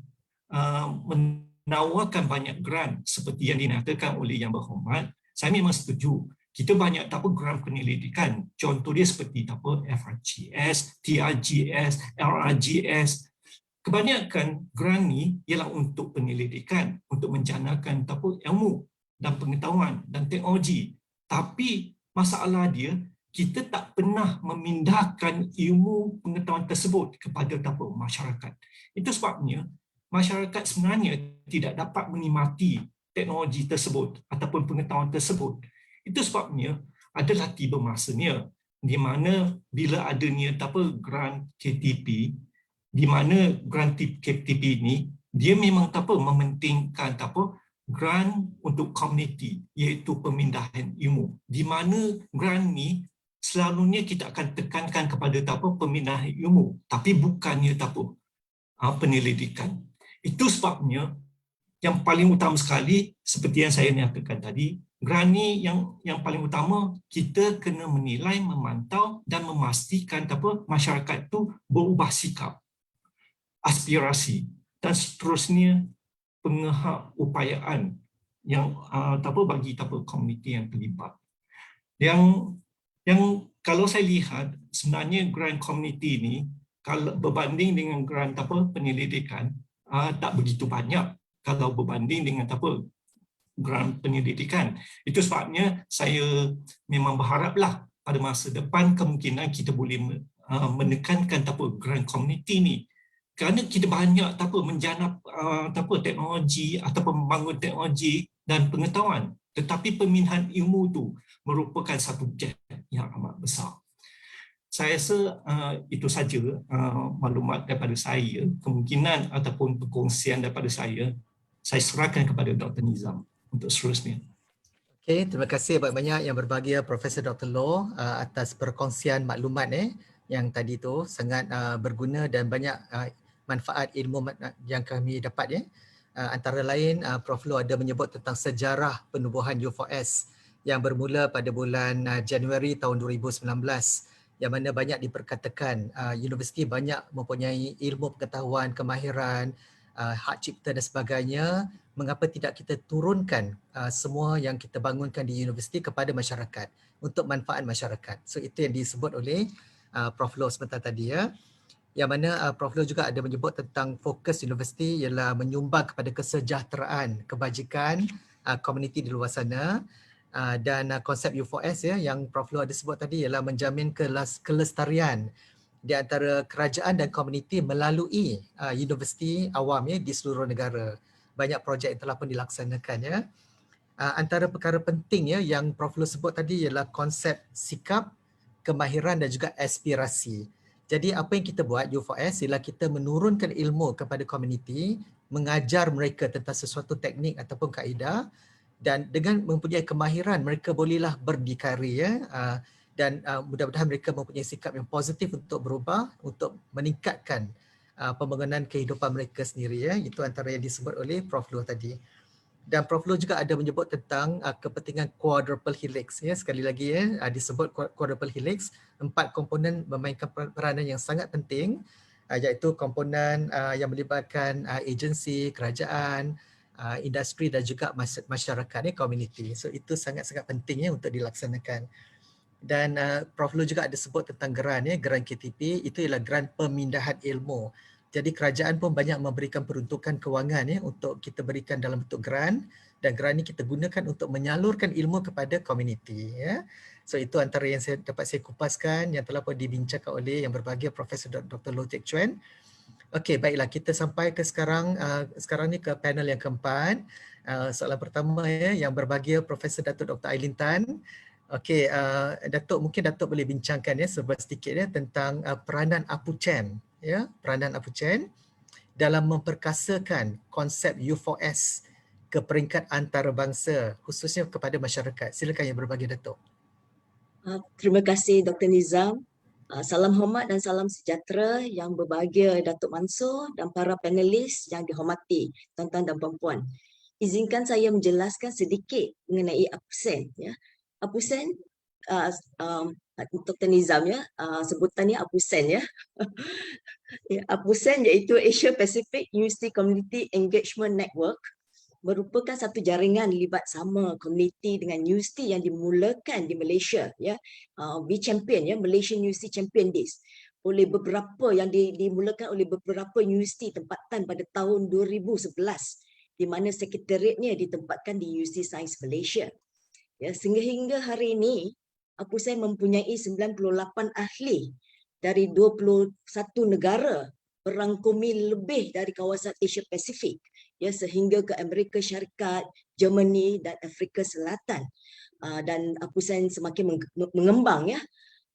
menawarkan banyak grant seperti yang dinyatakan oleh yang berhormat. Saya memang setuju. Kita banyak grant penyelidikan. Contoh dia seperti FRGS, TRGS, LRGS. Kebanyakan grant ni ialah untuk penyelidikan, untuk menjanakan ilmu dan pengetahuan dan teknologi. Tapi masalah dia, kita tak pernah memindahkan ilmu pengetahuan tersebut kepada masyarakat. Itu sebabnya masyarakat sebenarnya tidak dapat menikmati teknologi tersebut ataupun pengetahuan tersebut. Itu sebabnya adalah tiba masanya di mana bila adanya grant KTP, di mana grant KTP ini dia memang mementingkan grant untuk komuniti, iaitu pemindahan ilmu. Di mana grant ni selalunya kita akan tekankan kepada pemindahan ilmu, tapi bukannya penyelidikan. Itu sebabnya yang paling utama sekali, seperti yang saya nyatakan tadi, grant ni yang paling utama, kita kena menilai, memantau dan memastikan masyarakat itu berubah sikap, aspirasi dan seterusnya pengupayaan yang bagi komuniti yang terlibat. Yang kalau saya lihat sebenarnya grant community ini kalau berbanding dengan grant penyelidikan tak begitu banyak kalau berbanding dengan grant penyelidikan. Itu sebabnya saya memang berharaplah pada masa depan kemungkinan kita boleh menekankan grant community ini. Kerana kita banyak menjanap teknologi atau membangun teknologi dan pengetahuan, tetapi pemindahan ilmu itu merupakan satu gap yang amat besar. Saya rasa itu saja maklumat daripada saya, kemungkinan ataupun perkongsian daripada saya serahkan kepada Dr. Nizam untuk seterusnya. Okey, terima kasih banyak-banyak yang berbahagia Profesor Dr. Loh atas perkongsian maklumat yang tadi tu sangat berguna dan banyak manfaat ilmu yang kami dapat antara lain Prof Loh ada menyebut tentang sejarah penubuhan U4S yang bermula pada bulan Januari tahun 2019 yang mana banyak diperkatakan universiti banyak mempunyai ilmu pengetahuan, kemahiran, hak cipta dan sebagainya. Mengapa tidak kita turunkan semua yang kita bangunkan di universiti kepada masyarakat untuk manfaat masyarakat. So itu yang disebut oleh Prof Loh sebentar tadi Yang mana Prof Loh juga ada menyebut tentang fokus universiti ialah menyumbang kepada kesejahteraan, kebajikan komuniti di luar sana. Dan konsep U4S yang Prof Loh ada sebut tadi ialah menjamin kelestarian di antara kerajaan dan komuniti melalui universiti awam di seluruh negara. Banyak projek yang telah pun dilaksanakan Antara perkara penting yang Prof Loh sebut tadi ialah konsep sikap, kemahiran dan juga aspirasi. Jadi apa yang kita buat U4S ialah kita menurunkan ilmu kepada komuniti, mengajar mereka tentang sesuatu teknik ataupun kaedah, dan dengan mempunyai kemahiran mereka bolehlah berdikari dan mudah-mudahan mereka mempunyai sikap yang positif untuk berubah, untuk meningkatkan pembangunan kehidupan mereka sendiri Itu antara yang disebut oleh Prof Loh tadi. Dan Prof Loh juga ada menyebut tentang kepentingan quadruple helix sekali lagi disebut quadruple helix, 4 komponen memainkan peranan yang sangat penting iaitu komponen yang melibatkan agensi, kerajaan, industri dan juga masyarakat komuniti. So itu sangat-sangat penting untuk dilaksanakan. Dan Prof Loh juga ada sebut tentang grant grant KTP itu ialah grant pemindahan ilmu. Jadi kerajaan pun banyak memberikan peruntukan kewangan untuk kita berikan dalam bentuk grant, dan grant ini kita gunakan untuk menyalurkan ilmu kepada komuniti So itu antara yang saya kupaskan yang telah pun dibincangkan oleh yang berbahagia Profesor Dr. Loh Teck Chuan. Okey, baiklah kita sampai ke sekarang ni ke panel yang keempat. Soalan pertama yang berbahagia Profesor Datuk Dr. Aileen Tan. Okey, Datuk mungkin Datuk boleh bincangkan sedikit tentang peranan Apu Chan peranan Apu Chan dalam memperkasakan konsep U4S ke peringkat antarabangsa khususnya kepada masyarakat. Silakan yang berbahagia Datuk. Terima kasih Dr. Nizam. Salam hormat dan salam sejahtera yang berbahagia Datuk Mansur dan para panelis yang dihormati tuan-tuan dan puan-puan. Izinkan saya menjelaskan sedikit mengenai APUSEN. APUSEN, Dr. Nizam sebutannya APUSEN APUSEN iaitu Asia Pacific University Community Engagement Network merupakan satu jaringan libat sama komuniti dengan universiti yang dimulakan di Malaysia B-Champion Malaysian University Champion Days oleh beberapa yang dimulakan oleh beberapa universiti tempatan pada tahun 2011 di mana sekretariatnya ditempatkan di Universiti Sains Malaysia. Sehingga hari ini APUSEN mempunyai 98 ahli dari 21 negara, merangkumi lebih dari kawasan Asia Pasifik, ya, sehingga ke Amerika Syarikat, Germany dan Afrika Selatan. Dan APUSEN semakin mengembang, ya.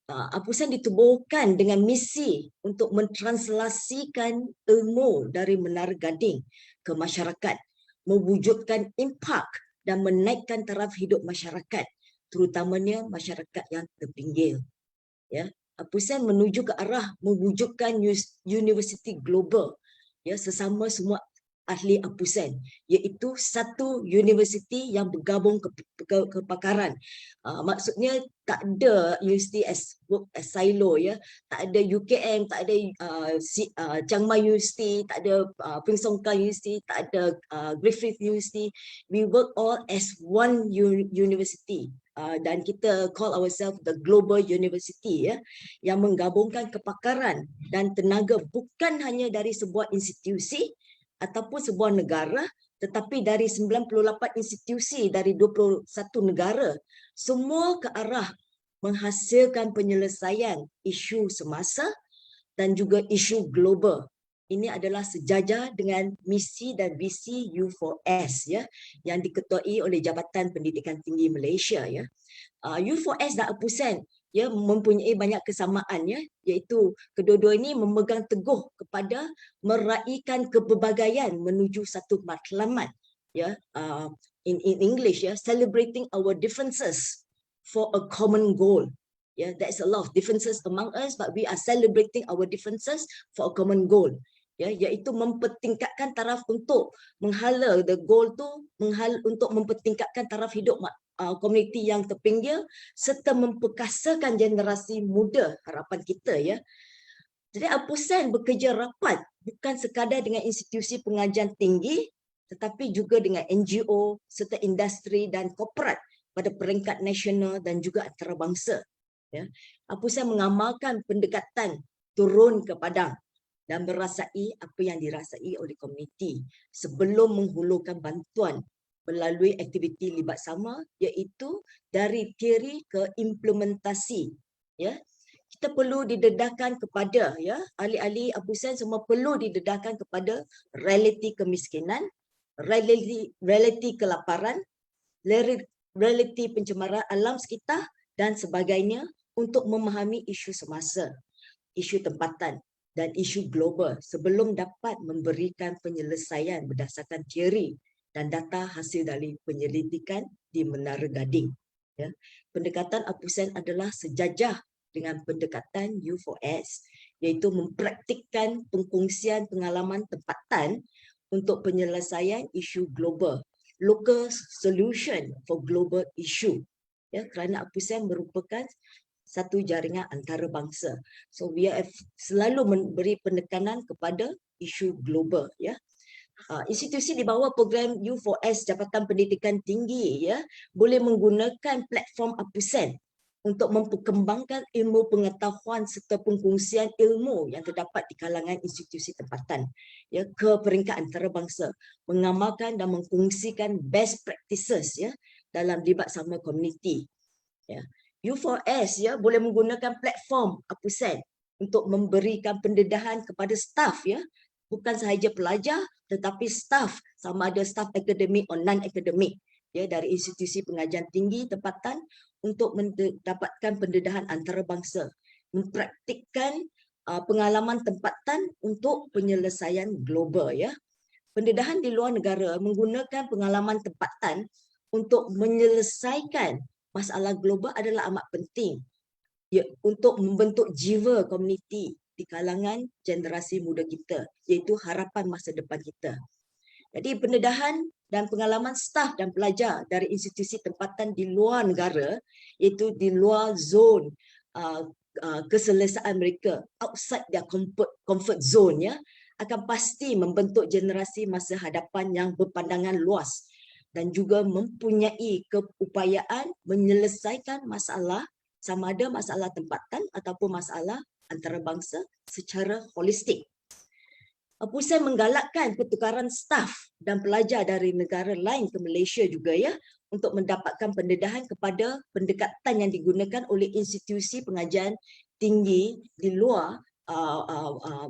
APUSEN ditubuhkan dengan misi untuk mentranslasikan ilmu dari Menara Gading ke masyarakat, mewujudkan impak dan menaikkan taraf hidup masyarakat, terutamanya masyarakat yang terpinggir. Ya, APUSEN menuju ke arah mewujudkan universiti global, ya, sesama semua ahli APUSEN, iaitu satu universiti yang bergabung kepakaran. Maksudnya tak ada universiti as silo, ya, tak ada UKM, tak ada Chiang Mai University, tak ada Peng Song Khan University, tak ada Griffith University. We work all as one university. Dan kita call ourselves the global university, ya, yang menggabungkan kepakaran dan tenaga bukan hanya dari sebuah institusi ataupun sebuah negara, tetapi dari 98 institusi dari 21 negara, semua ke arah menghasilkan penyelesaian isu semasa dan juga isu global. Ini adalah sejajar dengan misi dan visi U4S, ya, yang diketuai oleh Jabatan Pendidikan Tinggi Malaysia, ya. U4S dan APUSEN, ya, mempunyai banyak kesamaan, ya, iaitu kedua-dua ini memegang teguh kepada meraihkan kepelbagaian menuju satu matlamat, ya, in English, ya, celebrating our differences for a common goal. Yeah, there's a lot of differences among us, but we are celebrating our differences for a common goal. Ya, iaitu mempertingkatkan taraf untuk menghala the goal tu, untuk mempertingkatkan taraf hidup komuniti yang terpinggir serta memperkasakan generasi muda, harapan kita, ya. Jadi APUSEN bekerja rapat bukan sekadar dengan institusi pengajian tinggi, tetapi juga dengan NGO serta industri dan korporat pada peringkat nasional dan juga antarabangsa. Ya. APUSEN mengamalkan pendekatan turun ke padang dan merasai apa yang dirasai oleh komuniti sebelum menghulurkan bantuan melalui aktiviti libat sama, iaitu dari teori ke implementasi. Ya, kita perlu didedahkan kepada, ya, ahli-ahli APUSEN semua perlu didedahkan kepada realiti kemiskinan, realiti kelaparan, realiti pencemaran alam sekitar dan sebagainya untuk memahami isu semasa, isu tempatan dan isu global sebelum dapat memberikan penyelesaian berdasarkan teori dan data hasil dari penyelidikan di Menara Gading. Ya. Pendekatan APUSEN adalah sejajar dengan pendekatan U4S, iaitu mempraktikkan pengkongsian pengalaman tempatan untuk penyelesaian isu global, local solution for global issue. Ya, kerana APUSEN merupakan satu jaringan antarabangsa. So we have selalu memberi penekanan kepada isu global, ya. Institusi di bawah program U4S Jabatan Pendidikan Tinggi, ya, boleh menggunakan platform APUSEN untuk memperkembangkan ilmu pengetahuan serta pengkongsian ilmu yang terdapat di kalangan institusi tempatan, ya, ke peringkat antarabangsa, mengamalkan dan mengkongsikan best practices, ya, dalam libat sama komuniti. Ya. U4S, ya, boleh menggunakan platform APUSEN untuk memberikan pendedahan kepada staf, ya, bukan sahaja pelajar tetapi staf, sama ada staf akademik atau non-akademik, ya, dari institusi pengajian tinggi tempatan untuk mendapatkan pendedahan antarabangsa, mempraktikkan pengalaman tempatan untuk penyelesaian global, ya. Pendedahan di luar negara menggunakan pengalaman tempatan untuk menyelesaikan masalah global adalah amat penting, ya, untuk membentuk jiwa komuniti di kalangan generasi muda kita, iaitu harapan masa depan kita. Jadi pendedahan dan pengalaman staf dan pelajar dari institusi tempatan di luar negara, iaitu di luar zon keselesaan mereka, outside their comfort zone, ya, akan pasti membentuk generasi masa hadapan yang berpandangan luas dan juga mempunyai keupayaan menyelesaikan masalah, sama ada masalah tempatan ataupun masalah antarabangsa secara holistik. APUSEN menggalakkan pertukaran staf dan pelajar dari negara lain ke Malaysia juga, ya, untuk mendapatkan pendedahan kepada pendekatan yang digunakan oleh institusi pengajian tinggi di luar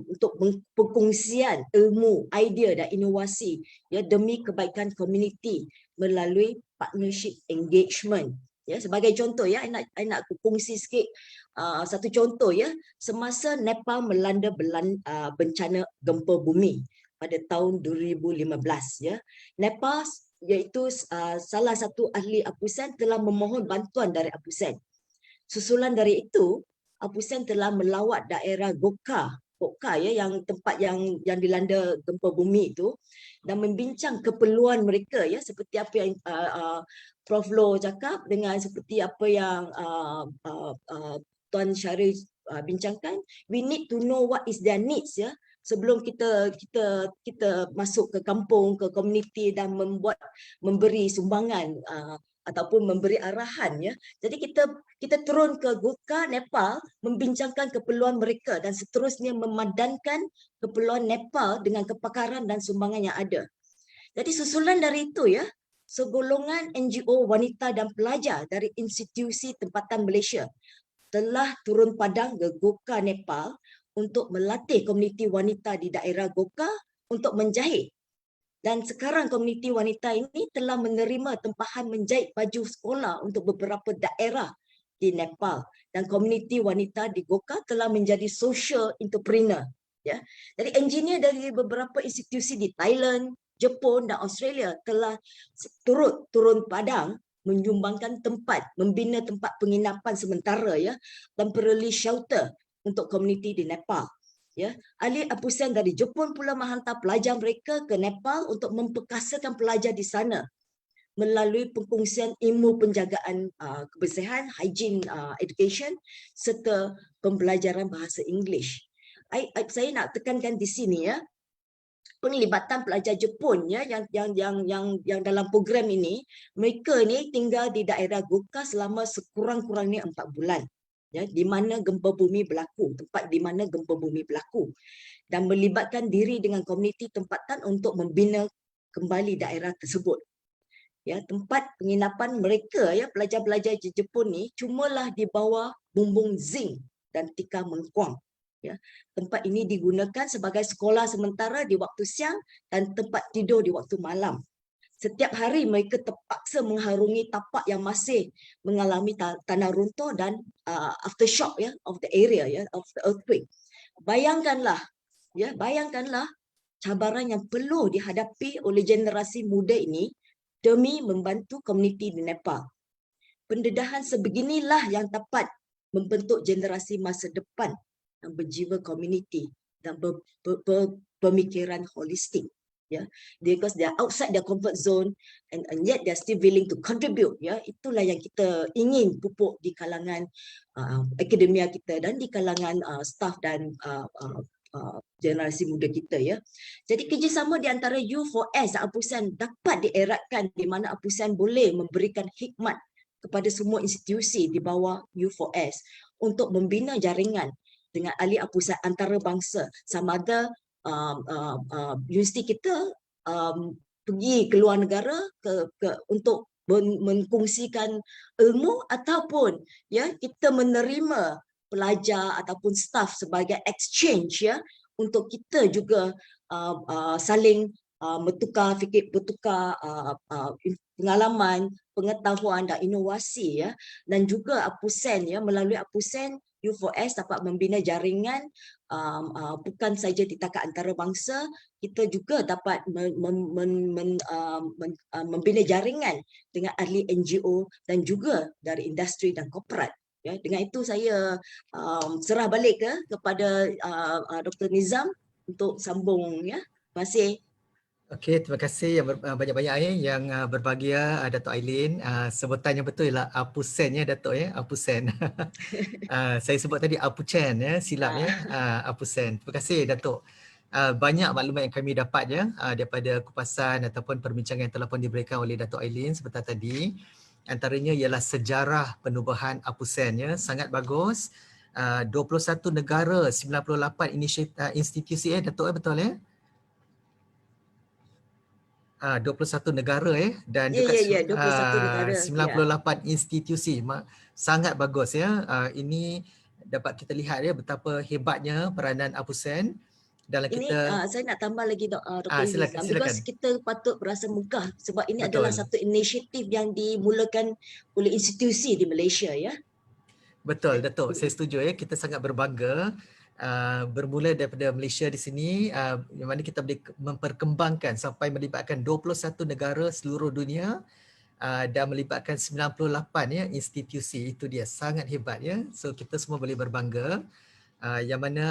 untuk perkongsian ilmu, idea dan inovasi ya demi kebaikan komuniti melalui partnership engagement. Ya, sebagai contoh ya, I nak kongsi sikit satu contoh ya, semasa Nepal melanda bencana gempa bumi pada tahun 2015 ya. Nepal iaitu salah satu ahli APUSEN telah memohon bantuan dari APUSEN. Susulan dari itu, APUSEN telah melawat daerah Gokha ya, yang tempat yang dilanda gempa bumi itu, dan membincang keperluan mereka ya, seperti apa yang Prof Loh cakap dengan seperti apa yang Tuan Syaril bincangkan. We need to know what is their needs ya, sebelum kita masuk ke kampung, ke komuniti dan memberi sumbangan ataupun memberi arahan ya. Jadi kita turun ke Gokha, Nepal, membincangkan keperluan mereka dan seterusnya memadankan keperluan Nepal dengan kepakaran dan sumbangan yang ada. Jadi susulan dari itu ya, segolongan NGO wanita dan pelajar dari institusi tempatan Malaysia telah turun padang ke Gokha, Nepal untuk melatih komuniti wanita di daerah Gokha untuk menjahit. Dan sekarang komuniti wanita ini telah menerima tempahan menjahit baju sekolah untuk beberapa daerah di Nepal. Dan komuniti wanita di Gokha telah menjadi social entrepreneur. Ya. Jadi engineer dari beberapa institusi di Thailand, Jepun dan Australia telah turun padang menyumbangkan tempat, membina tempat penginapan sementara ya, temporary shelter untuk komuniti di Nepal. Ya, ahli APUSEN dari Jepun pula menghantar pelajar mereka ke Nepal untuk memperkasakan pelajar di sana melalui perkongsian ilmu penjagaan kebersihan, hygiene education serta pembelajaran bahasa Inggeris. Saya nak tekankan di sini ya, penglibatan pelajar Jepun ya yang dalam program ini, mereka ni tinggal di daerah Gokha selama sekurang-kurangnya 4 bulan. Ya, di mana gempa bumi berlaku, tempat di mana gempa bumi berlaku, dan melibatkan diri dengan komuniti tempatan untuk membina kembali daerah tersebut. Ya, tempat penginapan mereka ya, pelajar-pelajar Jepun ni cumalah di bawah bumbung zinc dan tikar mengkuang. Ya, tempat ini digunakan sebagai sekolah sementara di waktu siang dan tempat tidur di waktu malam. Setiap hari mereka terpaksa mengharungi tapak yang masih mengalami tanah runtuh dan aftershock ya of the area ya, of the earthquake. Bayangkanlah cabaran yang perlu dihadapi oleh generasi muda ini demi membantu komuniti di Nepal. Pendedahan sebeginilah yang dapat membentuk generasi masa depan yang berjiwa komuniti dan pemikiran holistik. Ya, because they are outside their comfort zone and yet they are still willing to contribute. Ya, itulah yang kita ingin pupuk di kalangan akademia kita dan di kalangan staff dan generasi muda kita ya. Jadi kerjasama di antara U4S dan APUSEN dapat dieratkan di mana APUSEN boleh memberikan hikmat kepada semua institusi di bawah U4S untuk membina jaringan dengan ahli APUSEN antarabangsa, sama ada universiti kita pergi ke luar negara untuk mengkongsikan ilmu ataupun ya kita menerima pelajar ataupun staff sebagai exchange ya, untuk kita juga saling bertukar pengalaman, pengetahuan dan inovasi ya. Dan juga APUSEN ya, melalui APUSEN U4S dapat membina jaringan bukan saja di takat antarabangsa, kita juga dapat membina jaringan dengan ahli NGO dan juga dari industri dan korporat. Ya, dengan itu saya serah balik kepada Dr. Nizam untuk sambung ya. Terima kasih. Okey, terima kasih yang banyak-banyak yang berbagi Dato' Ailin. Sebutannya betul lah APUSEN ya Dato' ya, APUSEN. Saya sebut tadi APUCEN ya, silap ya. APUSEN. Terima kasih Dato'. Banyak maklumat yang kami dapat ya daripada kupasan ataupun perbincangan yang telah pun diberikan oleh Dato' Ailin sebentar tadi. Antaranya ialah sejarah penubuhan APUSEN ya, sangat bagus. 21 negara, 98 institusi Dato' betul ya? 21 negara dan Ya, juga ya, ya, 21 negara. Ya. 98 institusi. Sangat bagus ya. Ini dapat kita lihat ya betapa hebatnya peranan APUSEN dalam Ini kita. saya nak tambah lagi Dr. Silakan, Izzam, silakan. because kita patut berasa megah sebab ini adalah Betul. satu inisiatif yang dimulakan oleh institusi di Malaysia ya. Betul, Datuk. Saya setuju ya. Kita sangat berbangga bermula daripada Malaysia di sini yang mana kita boleh memperkembangkan sampai melibatkan 21 negara seluruh dunia dan melibatkan 98 ya institusi. Itu dia, sangat hebat ya. So kita semua boleh berbangga. Yang mana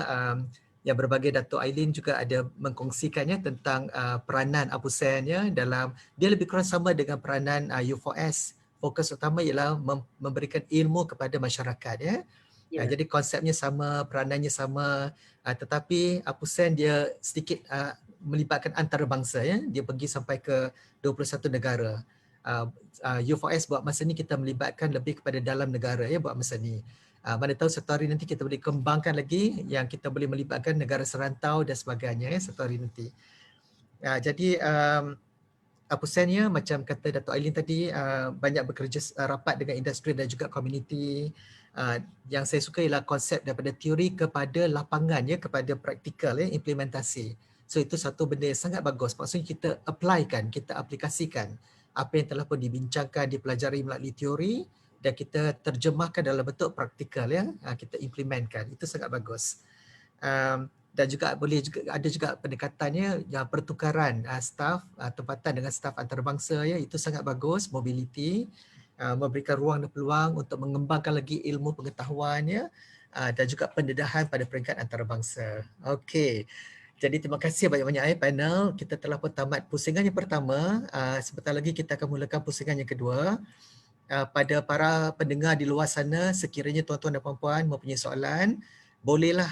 yang berbagai Datuk Aileen juga ada mengkongsikannya tentang peranan APUSEN ya dalam, dia lebih kurang sama dengan peranan U4S. Fokus utama ialah memberikan ilmu kepada masyarakat ya. Ya. Jadi konsepnya sama, peranannya sama, tetapi APUSEN dia sedikit melibatkan antarabangsa ya. Dia pergi sampai ke 21 negara. U4S buat masa ni kita melibatkan lebih kepada dalam negara ya buat masa ni. Mana tahu satu hari nanti kita boleh kembangkan lagi yang kita boleh melibatkan negara serantau dan sebagainya ya satu hari nanti. Jadi APUSEN macam kata Datuk Aileen tadi banyak bekerja rapat dengan industri dan juga komuniti. Yang saya suka ialah konsep daripada teori kepada lapangan ya, kepada praktikal ya, implementasi. So itu satu benda yang sangat bagus. Maksudnya kita applykan, kita aplikasikan apa yang telah pun dibincangkan, dipelajari melalui teori dan kita terjemahkan dalam bentuk praktikal ya, kita implementkan. Itu sangat bagus. Dan juga boleh juga ada juga pendekatannya yang pertukaran staf tempatan dengan staf antarabangsa ya, itu sangat bagus, mobility, memberikan ruang dan peluang untuk mengembangkan lagi ilmu pengetahuan ya, dan juga pendedahan pada peringkat antarabangsa. Okey. Jadi terima kasih banyak-banyak panel. Kita telah pun tamat pusingan yang pertama. Sebentar lagi kita akan mulakan pusingan yang kedua. Pada para pendengar di luar sana, sekiranya tuan-tuan dan puan-puan mempunyai soalan, bolehlah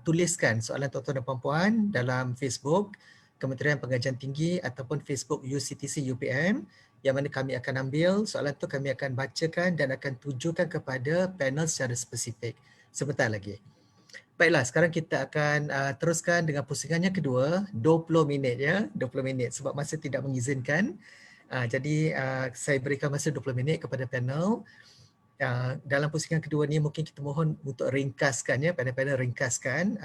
tuliskan soalan tuan-tuan dan puan-puan dalam Facebook Kementerian Pengajian Tinggi ataupun Facebook UCTC UPM, yang mana kami akan ambil soalan tu, kami akan bacakan dan akan tujukan kepada panel secara spesifik sebentar lagi. Baiklah, sekarang kita akan teruskan dengan pusingan yang kedua, 20 minit ya, 20 minit sebab masa tidak mengizinkan. Jadi saya berikan masa 20 minit kepada panel. Dalam pusingan kedua ni mungkin kita mohon untuk ringkaskan ya, panel-panel ringkaskan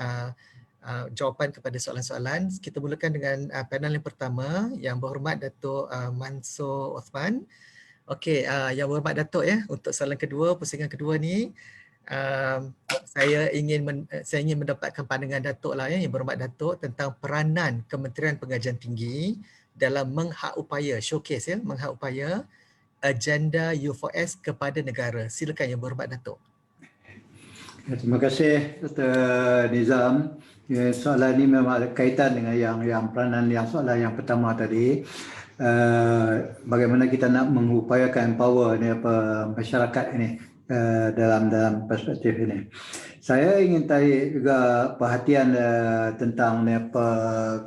jawapan kepada soalan-soalan. Kita mulakan dengan panel yang pertama, yang berhormat Datuk Mansur Osman. Okey, yang berhormat Datuk ya, untuk soalan kedua, pusingan kedua ni saya ingin mendapatkan pandangan Datuk lah ya, yang berhormat Datuk, tentang peranan Kementerian Pengajian Tinggi dalam menghakupaya, showcase ya, menghakupaya agenda U4S kepada negara. Silakan yang berhormat Datuk. Terima kasih Dr. Nizam. Soalan ini memang ada kaitan dengan yang peranan yang soalan yang pertama tadi. Bagaimana kita nak mengupayakan power ni masyarakat ini dalam perspektif ini. Saya ingin tarik juga perhatian tentang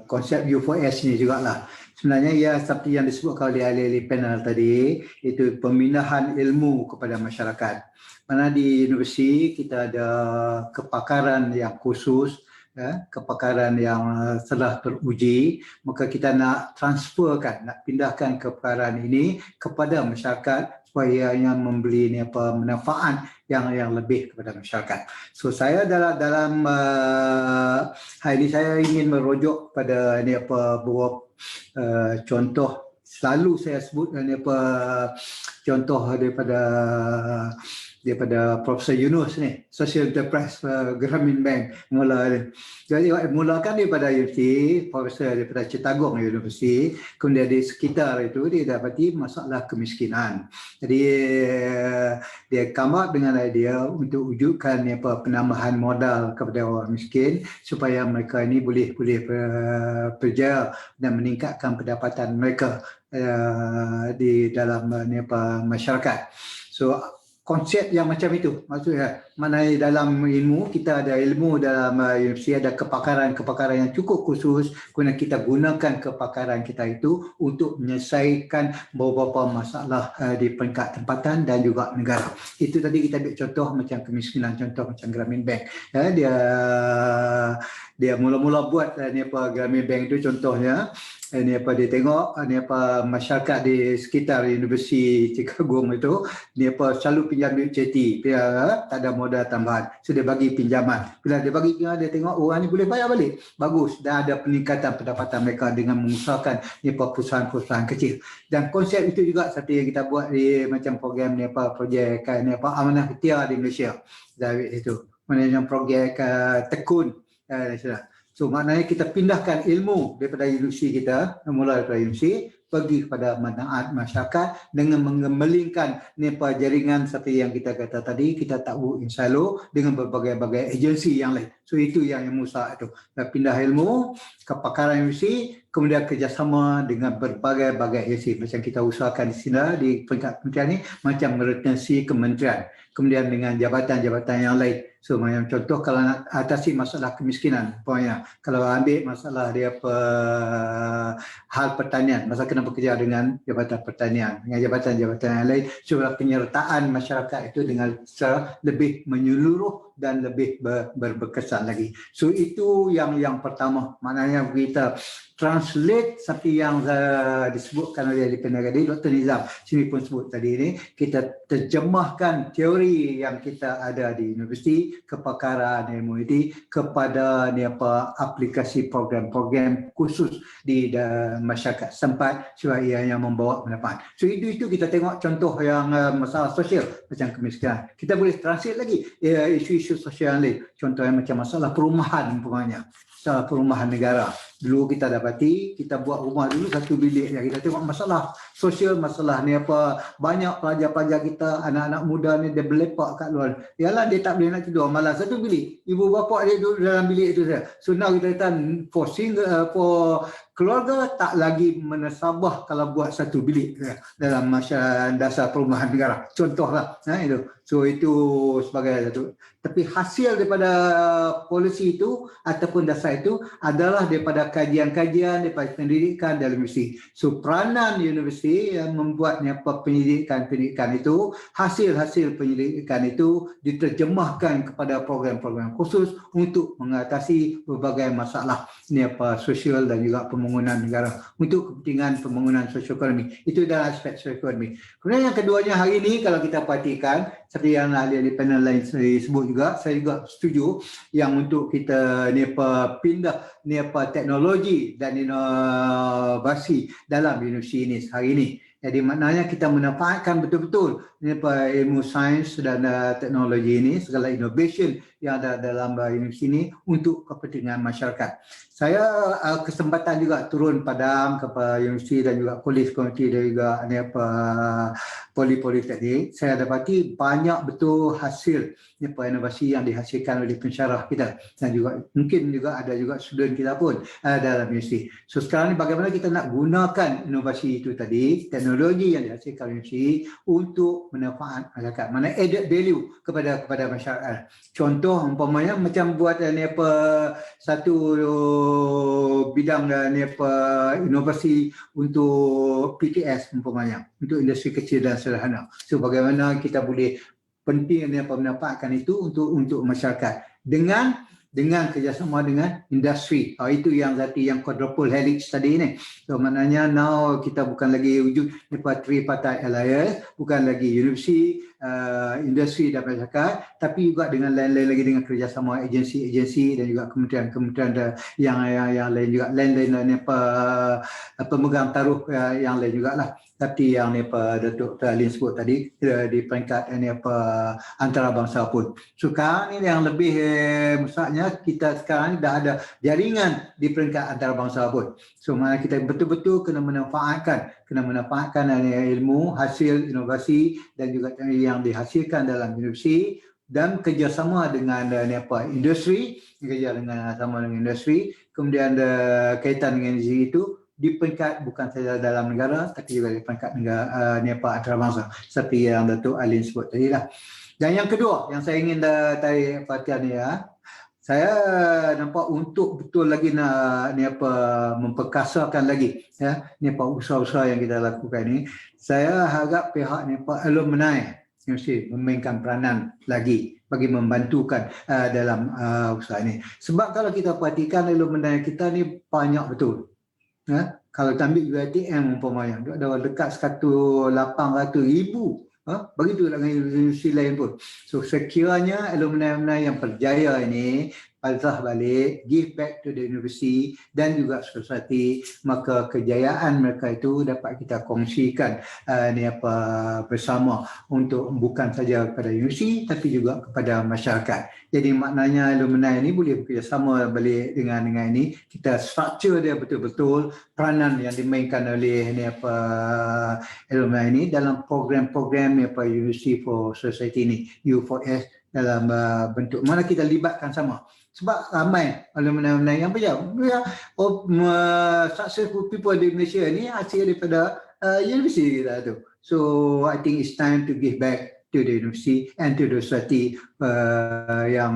konsep U4S ni jugalah. Sebenarnya ia seperti yang disebutkan oleh ahli-ahli panel tadi, itu pemindahan ilmu kepada masyarakat. Mana di universiti kita ada kepakaran yang khusus, kepakaran yang telah teruji, maka kita nak transferkan, nak pindahkan kepakaran ini kepada masyarakat supaya yang memberi manfaat yang lebih kepada masyarakat. So saya dalam hari ini saya ingin merujuk pada beberapa contoh. Selalu saya sebut contoh daripada Profesor Yunus ni, Social Enterprise Grameen Bank mula ni. Jadi mulakan daripada universiti, profesor daripada Chittagong University, kemudian di sekitar itu dia dapati masalah kemiskinan. Jadi dia come up dengan idea untuk wujudkan penambahan modal kepada orang miskin supaya mereka ini boleh berjaya dan meningkatkan pendapatan mereka di dalam masyarakat. So konsep yang macam itu, maksudnya mana dalam ilmu kita ada ilmu dalam universiti, ada kepakaran yang cukup khusus, kemudian kita gunakan kepakaran kita itu untuk menyelesaikan beberapa masalah di peringkat tempatan dan juga negara. Itu tadi kita ambil contoh macam kemiskinan, contoh macam Grameen Bank. Dia mula-mula buat Grameen Bank itu contohnya Ini apa dia tengok, ini apa masyarakat di sekitar Universiti Chicago itu, ni apa selalu pinjam duit cuti, tak ada modal tambahan. So dia bagi pinjaman. Bila dia bagi pinjaman, dia tengok orang ni boleh bayar balik. Bagus, dan ada peningkatan pendapatan mereka dengan mengusahakan ni apa perusahaan-perusahaan kecil. Dan konsep itu juga satu yang kita buat di macam program ni apa projek ni apa Amanah Ikhtiar di Malaysia. Dari itu. Mana projek tekun So maknanya kita pindahkan ilmu daripada universiti kita, mula daripada universiti, pergi kepada manfaat masyarakat dengan mengembalikan nipa jaringan seperti yang kita kata tadi, kita tahu insalo dengan berbagai-bagai agensi yang lain. So itu yang Musa itu. Pindah ilmu, kepakaran universiti, kemudian kerjasama dengan berbagai-bagai agensi. Macam kita usahakan di sini, di peringkat kementerian ini, macam meretensi kementerian. Kemudian dengan jabatan-jabatan yang lain. So macam contoh kalau nak atasi masalah kemiskinan, poinnya. Kalau ambil masalah dia hal pertanian, masa kena bekerja dengan jabatan pertanian, dengan jabatan-jabatan yang lain, supaya penyertaan masyarakat itu dengan secara lebih menyeluruh dan lebih berkesan lagi. So itu yang pertama, maknanya kita translate seperti yang disebutkan oleh tadi Dr. Nizam sini pun sebut tadi ini, kita terjemahkan teori yang kita ada di universiti, kepakaran ilmu ini kepada aplikasi program-program khusus di masyarakat sempat supaya yang membawa manfaat. So itu kita tengok contoh yang masalah sosial macam kemiskinan. Kita boleh translate lagi isu-isu sosial lain. Contohnya macam masalah perumahan umpamanya. Masalah perumahan negara. Dulu kita dapati, kita buat rumah dulu satu bilik. Kita tengok masalah sosial, masalah ni apa, banyak pelajar-pelajar kita, anak-anak muda ni dia berlepak kat luar. Yalah dia tak boleh nak tidur, malas satu bilik. Ibu bapa dia duduk dalam bilik itu saja. So now kita kata for keluarga tak lagi menasabah kalau buat satu bilik dalam masyarakat dasar perumahan negara. Contohlah itu. So itu sebagai satu. Tapi hasil daripada polisi itu ataupun dasar itu adalah daripada kajian-kajian daripada pendidikan dalam universiti. So peranan universiti yang membuat pendidikan itu, hasil-hasil pendidikan itu diterjemahkan kepada program-program khusus untuk mengatasi berbagai masalah sosial dan juga pembangunan negara untuk kepentingan pembangunan sosioekonomi. Itu dalam aspek sosioekonomi. Kemudian yang keduanya hari ini kalau kita perhatikan seperti yang ahli-ahli panel lain sebut juga, saya juga setuju yang untuk kita pindah teknologi dan inovasi dalam universiti ini hari ini. Jadi maknanya kita memanfaatkan betul-betul ilmu sains dan teknologi ini, segala innovation yang ada dalam universiti ini untuk kepentingan masyarakat. Saya kesempatan juga turun padang ke universiti dan juga kolej community dan juga politeknik. Saya dapati banyak betul hasil inovasi yang dihasilkan oleh pensyarah kita dan juga mungkin juga ada juga student kita pun dalam universiti. So sekarang ni bagaimana kita nak gunakan inovasi itu tadi, teknologi yang dihasilkan oleh universiti untuk manfaat masyarakat, mana added value kepada masyarakat. Contoh umpamanya macam buat satu bidang inovasi untuk PTS umpamanya, untuk industri kecil dan sederhana. So bagaimana kita boleh penting memanfaatkan itu untuk masyarakat dengan kerjasama dengan industri. Itu yang quadruple helix tadi ni. So maknanya now kita bukan lagi wujud tripartite alliance, bukan lagi universiti, industri dan masyarakat, tapi juga dengan lain-lain lagi dengan kerjasama agensi-agensi dan juga kementerian-kementerian yang lain juga, lain-lain pemegang taruh yang lain juga lah. Tapi yang Datuk Alin sebut tadi di peringkat antarabangsa pun. So sekarang ni yang lebih maksudnya kita sekarang ni dah ada jaringan di peringkat antarabangsa pun. So mana kita betul-betul kena memanfaatkan ilmu, hasil inovasi dan juga yang dihasilkan dalam universiti dan kerjasama dengan industri, kemudian kaitan dengan itu di peringkat bukan saja dalam negara tapi juga di peringkat negara antarabangsa seperti yang Datuk Alin sebut tadi lah. Dan yang kedua yang saya ingin tarik perhatian saya nampak untuk betul lagi nak memperkasakan lagi usaha-usaha yang kita lakukan ini, saya harap pihak alumni mesti memainkan peranan lagi bagi membantukan dalam usaha ini. Sebab kalau kita perhatikan alumni kita ni banyak betul. kalau ambil UiTM umpamanya, dia ada dekat 800,000. Begitu dengan universiti lain pun. So sekiranya alumni-alumni yang berjaya ini palsah balik, give back to the university dan juga society, maka kejayaan mereka itu dapat kita kongsikan bersama untuk bukan saja kepada universiti tapi juga kepada masyarakat. Jadi maknanya alumni ini boleh bekerjasama balik dengan ini, kita structure dia betul-betul peranan yang dimainkan oleh alumni ini dalam program-program University for Society ini, U4S, dalam bentuk mana kita libatkan sama. Sebab ramai alumni yang successful people di Malaysia ni hasil daripada universiti kita tu. So I think it's time to give back to the university and to the society yang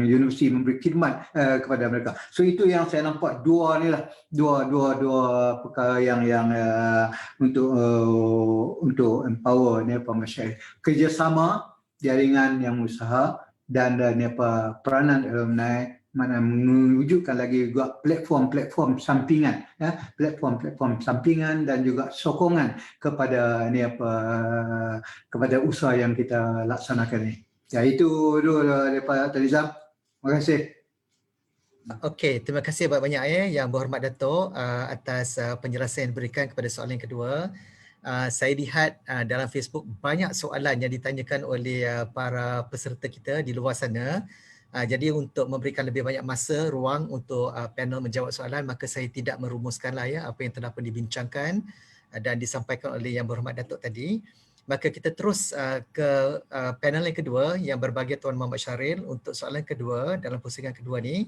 universiti memberi khidmat kepada mereka. So itu yang saya nampak dua perkara yang untuk empower masyarakat. Kerjasama jaringan yang usaha dan peranan alumni mana mewujudkan lagi juga platform sampingan, platform sampingan dan juga sokongan kepada kepada usaha yang kita laksanakan ini. Ya, itu dulu daripada Talizam. Terima kasih. Okey, terima kasih banyak-banyak Yang Berhormat Dato' atas penjelasan yang diberikan kepada soalan yang kedua. Saya lihat dalam Facebook banyak soalan yang ditanyakan oleh para peserta kita di luar sana. Jadi untuk memberikan lebih banyak masa, ruang untuk panel menjawab soalan, maka saya tidak merumuskanlah apa yang telah pun dibincangkan dan disampaikan oleh Yang Berhormat Dato' tadi. Maka kita terus ke panel yang kedua yang berbagi Tuan Muhammad Syahril untuk soalan kedua dalam pusingan kedua ni.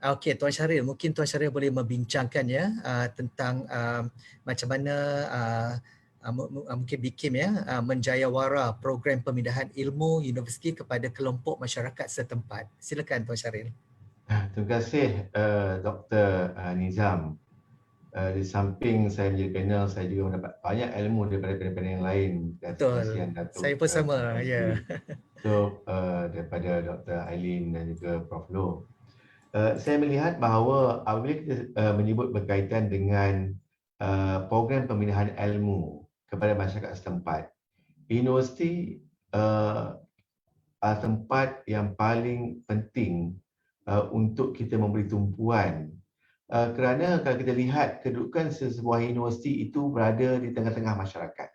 Okey, Tuan Syahril, mungkin Tuan Syahril boleh membincangkan tentang macam mana mungkin BKIM menjayawara program pemindahan ilmu universiti kepada kelompok masyarakat setempat. Silakan Tuan Syahril. Terima kasih Dr. Nizam. Di samping saya menjadi panel, saya juga mendapat banyak ilmu daripada panel-panel yang lain. Betul. Saya pun sama. Ya. So daripada Dr. Aileen dan juga Prof. Loh. Saya melihat bahawa apabila kita menyebut berkaitan dengan program pemindahan ilmu kepada masyarakat setempat, universiti tempat yang paling penting untuk kita memberi tumpuan, kerana kalau kita lihat kedudukan sebuah universiti itu berada di tengah-tengah masyarakat,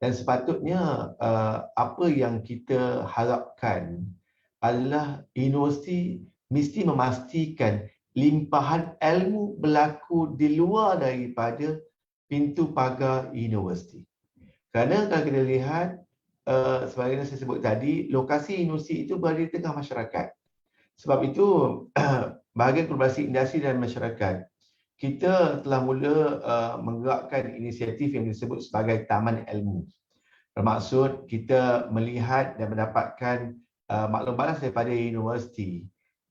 dan sepatutnya apa yang kita harapkan adalah universiti mesti memastikan limpahan ilmu berlaku di luar daripada pintu pagar universiti. Kerana kalau kita lihat, sebagaimana saya sebut tadi, lokasi universiti itu berada di tengah masyarakat. Sebab itu, bahagian kolaborasi industri dan masyarakat, kita telah mula menggerakkan inisiatif yang disebut sebagai Taman Ilmu. Bermaksud kita melihat dan mendapatkan maklum balas daripada universiti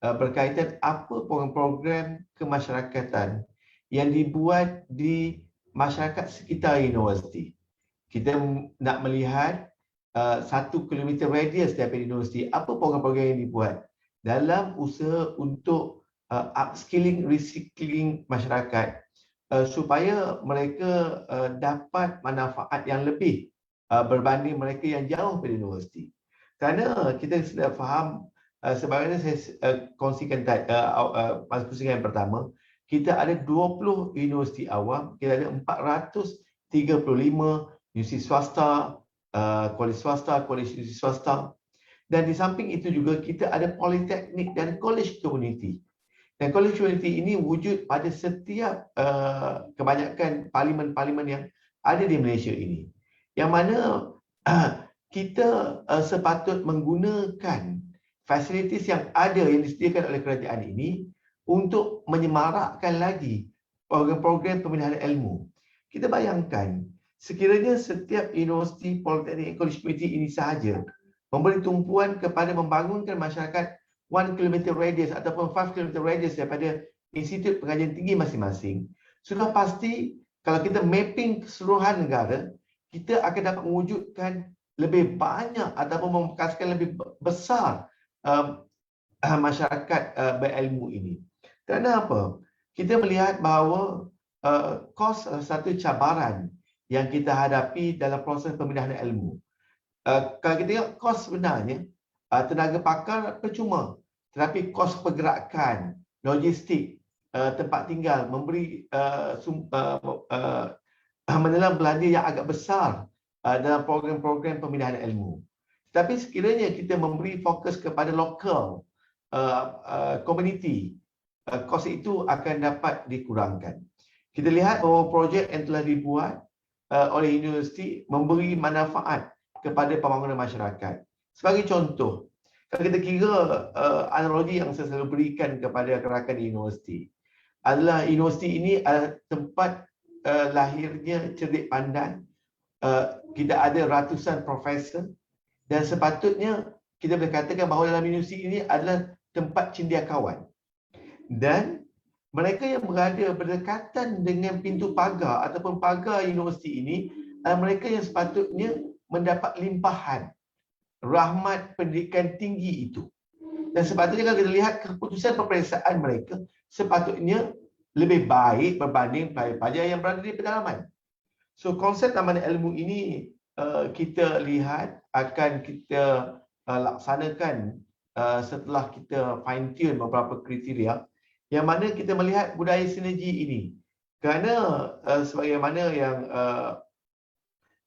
berkaitan apa program-program kemasyarakatan yang dibuat di masyarakat sekitar universiti. Kita nak melihat 1 km radius daripada universiti, apa program-program yang dibuat dalam usaha untuk upskilling, reskilling masyarakat supaya mereka dapat manfaat yang lebih berbanding mereka yang jauh dari universiti. Kerana kita sudah faham, sebagaimana saya kongsikan pada pusingan yang pertama, kita ada 20 universiti awam, kita ada 435 universiti swasta, kolej swasta, kolej universiti swasta, dan di samping itu juga kita ada politeknik dan kolej community. Dan kolej community ini wujud pada setiap kebanyakan parlimen-parlimen yang ada di Malaysia ini, yang mana kita sepatut menggunakan fasilitis yang ada yang disediakan oleh kerajaan ini untuk menyemarakkan lagi program-program pemindahan ilmu. Kita bayangkan, sekiranya setiap universiti, politeknik, college community ini sahaja memberi tumpuan kepada membangunkan masyarakat 1 km radius ataupun 5 km radius daripada institut pengajian tinggi masing-masing, sudah pasti kalau kita mapping keseluruhan negara, kita akan dapat mewujudkan lebih banyak ataupun membekalkan lebih besar masyarakat berilmu ini. Kerana apa? Kita melihat bahawa kos adalah satu cabaran yang kita hadapi dalam proses pemindahan ilmu. Kalau kita tengok kos sebenarnya, tenaga pakar percuma, tetapi kos pergerakan, logistik, tempat tinggal, memberi menelan belanja yang agak besar dalam program-program pemindahan ilmu. Tapi sekiranya kita memberi fokus kepada lokal community, kos itu akan dapat dikurangkan. Kita lihat bahawa projek yang telah dibuat oleh universiti memberi manfaat kepada pembangunan masyarakat. Sebagai contoh, kalau kita kira analogi yang saya selalu berikan kepada rakan universiti adalah universiti ini adalah tempat lahirnya cerdik pandai. Kita ada ratusan profesor dan sepatutnya kita boleh katakan bahawa dalam universiti ini adalah tempat cendekiawan. Dan mereka yang berada berdekatan dengan pintu pagar ataupun pagar universiti ini adalah mereka yang sepatutnya mendapat limpahan rahmat pendidikan tinggi itu. Dan sepatutnya kalau kita lihat keputusan peperiksaan mereka sepatutnya lebih baik berbanding pelajar yang berada di pedalaman. So konsep taman ilmu ini kita lihat akan kita laksanakan setelah kita fine tune beberapa kriteria yang mana kita melihat budaya sinergi ini. Kerana sebagaimana yang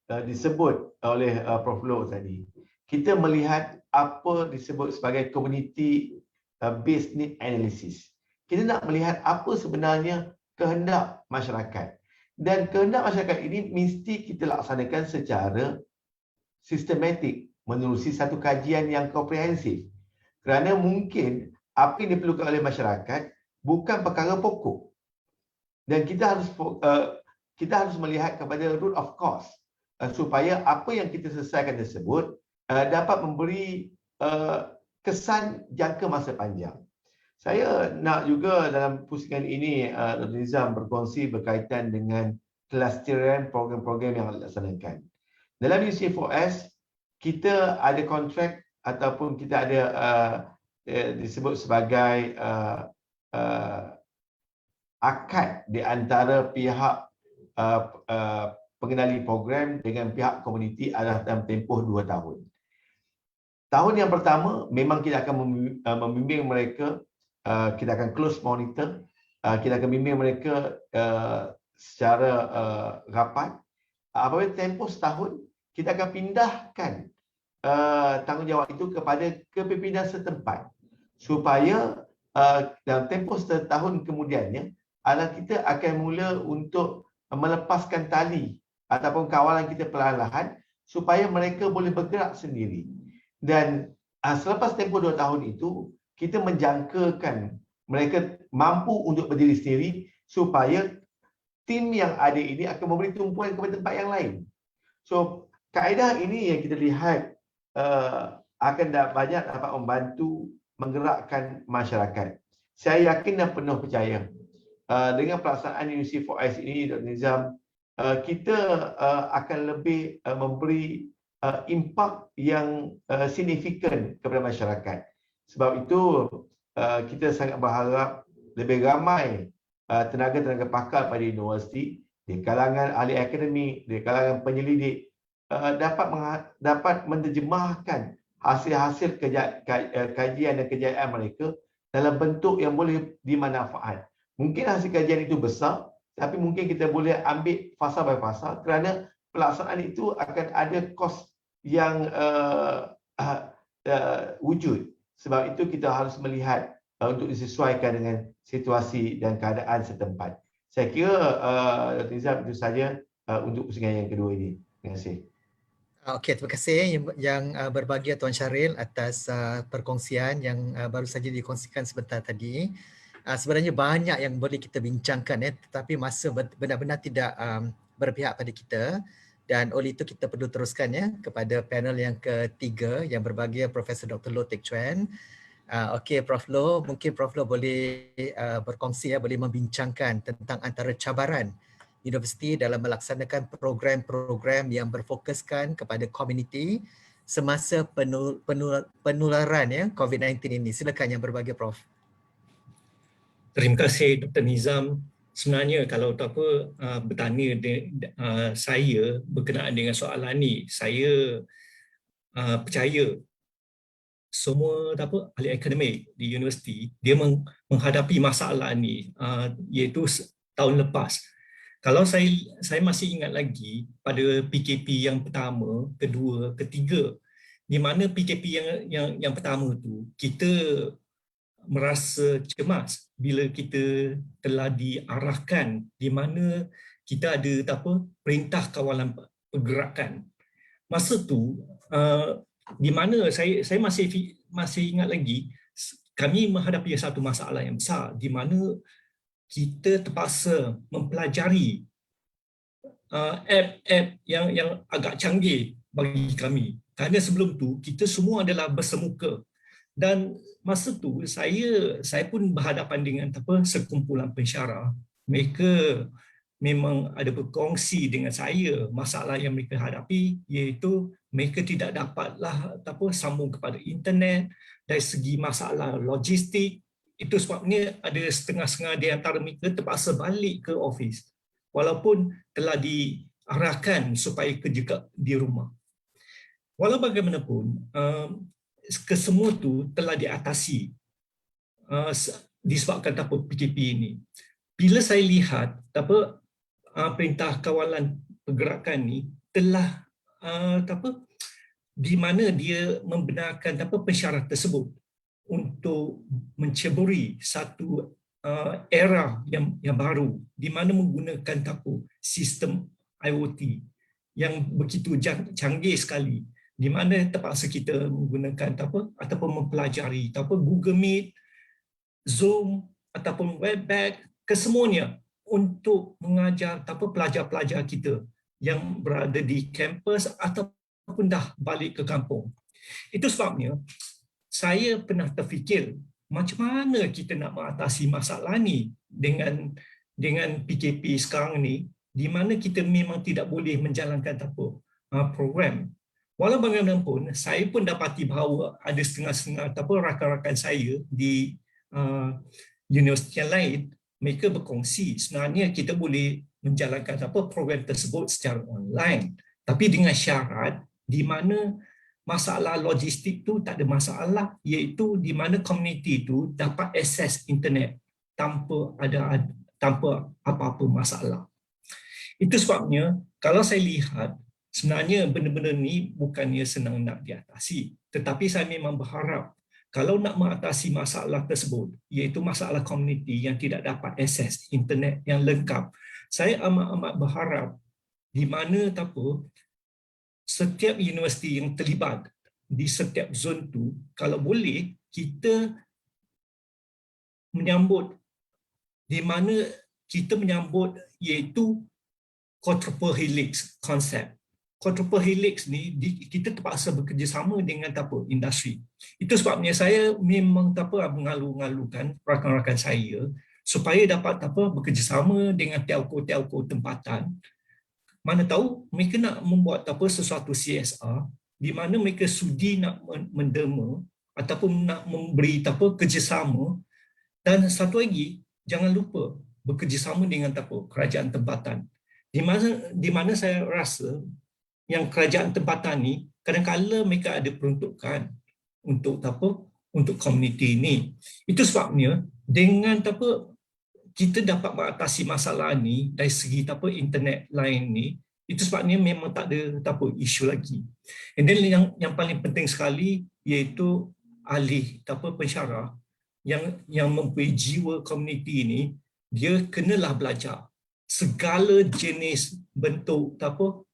disebut oleh Prof. Loh tadi, kita melihat apa disebut sebagai community based need analysis. Kita nak melihat apa sebenarnya kehendak masyarakat. Dan kehendak masyarakat ini mesti kita laksanakan secara sistematik menerusi satu kajian yang komprehensif. Kerana mungkin apa yang diperlukan oleh masyarakat bukan perkara pokok. Dan kita harus melihat kepada root of cause supaya apa yang kita selesaikan tersebut dapat memberi kesan jangka masa panjang. Saya nak juga dalam pusingan ini Dr. Nizam berkongsi berkaitan dengan clusteran program-program yang dilaksanakan. Dalam UC4S, kita ada kontrak ataupun kita ada disebut sebagai akad di antara pihak pengendali program dengan pihak komuniti adalah dalam tempoh 2 tahun. Tahun yang pertama memang kita akan membimbing mereka, kita akan close monitor, kita akan bimbing mereka secara rapat. Apabila tempoh setahun, kita akan pindahkan tanggungjawab itu kepada kepimpinan setempat supaya dalam tempoh setahun kemudiannya adalah kita akan mula untuk melepaskan tali ataupun kawalan kita perlahan-lahan supaya mereka boleh bergerak sendiri. Dan selepas tempoh 2 tahun itu, kita menjangkakan mereka mampu untuk berdiri sendiri supaya tim yang ada ini akan memberi tumpuan kepada tempat yang lain. So, kaedah ini yang kita lihat akan banyak dapat membantu menggerakkan masyarakat. Saya yakin dan penuh percaya dengan pelaksanaan UC4S ini, Dr. Nizam, kita akan lebih memberi impak yang signifikan kepada masyarakat. Sebab itu kita sangat berharap lebih ramai tenaga-tenaga pakar pada universiti, di kalangan ahli akademik, di kalangan penyelidik dapat menterjemahkan hasil-hasil kajian dan kejayaan mereka dalam bentuk yang boleh dimanfaat. Mungkin hasil kajian itu besar, tapi mungkin kita boleh ambil fasa by fasa kerana pelaksanaan itu akan ada kos yang wujud. Sebab itu kita harus melihat untuk disesuaikan dengan situasi dan keadaan setempat. Saya kira Dr. Nizam itu saja untuk pusingan yang kedua ini. Terima kasih. Okey, terima kasih yang berbahagia Tuan Syahril atas perkongsian yang baru saja dikongsikan sebentar tadi. Sebenarnya banyak yang boleh kita bincangkan, tetapi masa benar-benar tidak berpihak pada kita, dan oleh itu kita perlu teruskan kepada panel yang ketiga yang berbahagia Profesor Dr. Loh Teck Chuan. Okey, Prof. Loh, mungkin Prof. Loh boleh berkongsi, boleh membincangkan tentang antara cabaran universiti dalam melaksanakan program-program yang berfokuskan kepada komuniti semasa penularan COVID-19 ini. Silakan yang berbahagia, Prof. Terima kasih Dr. Nizam. sebenarnya kalau bertanya saya berkenaan dengan soalan ni, saya percaya semua ahli akademik di universiti dia menghadapi masalah ni iaitu tahun lepas. Kalau saya masih ingat lagi pada PKP yang pertama, kedua, ketiga, di mana PKP yang pertama tu kita merasa cemas bila kita telah diarahkan di mana kita ada perintah kawalan pergerakan. Masa tu di mana saya masih ingat lagi, kami menghadapi satu masalah yang besar di mana kita terpaksa mempelajari app-app yang agak canggih bagi kami. Kerana sebelum tu kita semua adalah bersemuka. Dan masa tu saya pun berhadapan dengan sekumpulan pensyarah. Mereka memang ada berkongsi dengan saya masalah yang mereka hadapi, iaitu mereka tidak dapatlah sambung kepada internet. Dari segi masalah logistik, itu sebabnya ada setengah-setengah di antara mereka terpaksa balik ke office walaupun telah diarahkan supaya kerja di rumah. Walau bagaimanapun, kesemua tu telah diatasi disebabkan PKP ini. Bila saya lihat perintah kawalan pergerakan ni telah di mana dia membenarkan pensyarah tersebut untuk menceburi satu era yang baru di mana menggunakan sistem IoT yang begitu canggih sekali, di mana terpaksa kita menggunakan ataupun mempelajari Google Meet, Zoom ataupun Webex, kesemuanya untuk mengajar pelajar-pelajar kita yang berada di kampus ataupun dah balik ke kampung. Itu sebabnya saya pernah terfikir macam mana kita nak mengatasi masalah ni dengan PKP sekarang ni, di mana kita memang tidak boleh menjalankan program. Walau bagaimanapun, saya pun dapati bahawa ada setengah-setengah rakan-rakan saya di universiti yang lain, mereka berkongsi sebenarnya kita boleh menjalankan program tersebut secara online, tapi dengan syarat di mana masalah logistik tu tak ada masalah, iaitu di mana komuniti tu dapat akses internet tanpa apa-apa masalah. Itu sebabnya kalau saya lihat sebenarnya benda-benda ni bukannya senang nak diatasi, tetapi saya memang berharap kalau nak mengatasi masalah tersebut, iaitu masalah komuniti yang tidak dapat akses internet yang lengkap, saya amat-amat berharap di mana setiap universiti yang terlibat di setiap zon tu, kalau boleh kita menyambut di mana kita menyambut iaitu quadruple helix konsep. Quadruple helix ni kita terpaksa bekerjasama dengan industri. Itu sebabnya saya memang mengalu-ngalukan rakan-rakan saya supaya dapat bekerjasama dengan telco-telco tempatan. Mana tahu mereka nak membuat sesuatu CSR di mana mereka sudi nak mendema ataupun nak memberi kerjasama. Dan satu lagi, jangan lupa bekerjasama dengan kerajaan tempatan. Di mana saya rasa yang kerajaan tempatan ni kadang-kadang mereka ada peruntukan untuk komuniti ini. Itu sebabnya dengan kita dapat mengatasi masalah ni dari segi internet lain ni, itu sebabnya memang tak ada isu lagi. And then yang paling penting sekali iaitu ahli pensyarah yang mempunyai jiwa komuniti ini, dia kenalah belajar segala jenis bentuk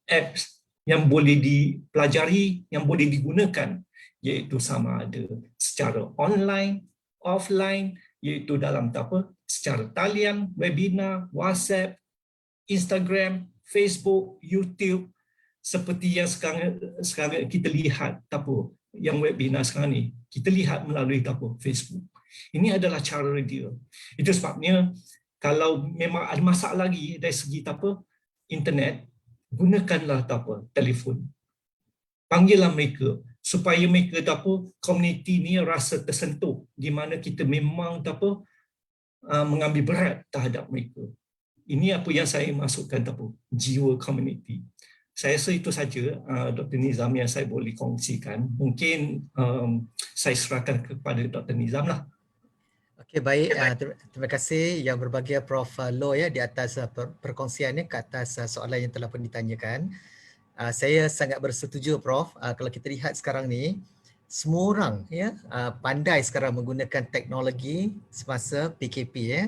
apps yang boleh dipelajari, yang boleh digunakan, iaitu sama ada secara online, offline, iaitu dalam secara talian, webinar, WhatsApp, Instagram, Facebook, YouTube, seperti yang sekarang kita lihat yang webinar sekarang ni, kita lihat melalui Facebook. Ini adalah cara dia. Itu sebabnya kalau memang ada masalah lagi dari segi internet, gunakanlah telefon. Panggillah mereka supaya mereka komuniti ni rasa tersentuh, di mana kita memang mengambil berat terhadap mereka. Ini apa yang saya masukkan apa? Jiwa komuniti. Saya rasa itu saja Dr. Nizam yang saya boleh kongsikan. Mungkin saya serahkan kepada Dr. Nizam lah. Okey, baik. Terima kasih yang berbahagia Prof. Loh ya di atas perkongsiannya ke atas soalan yang telah pun ditanyakan. Saya sangat bersetuju Prof. Kalau kita lihat sekarang ni, semua orang ya pandai sekarang menggunakan teknologi semasa PKP ya.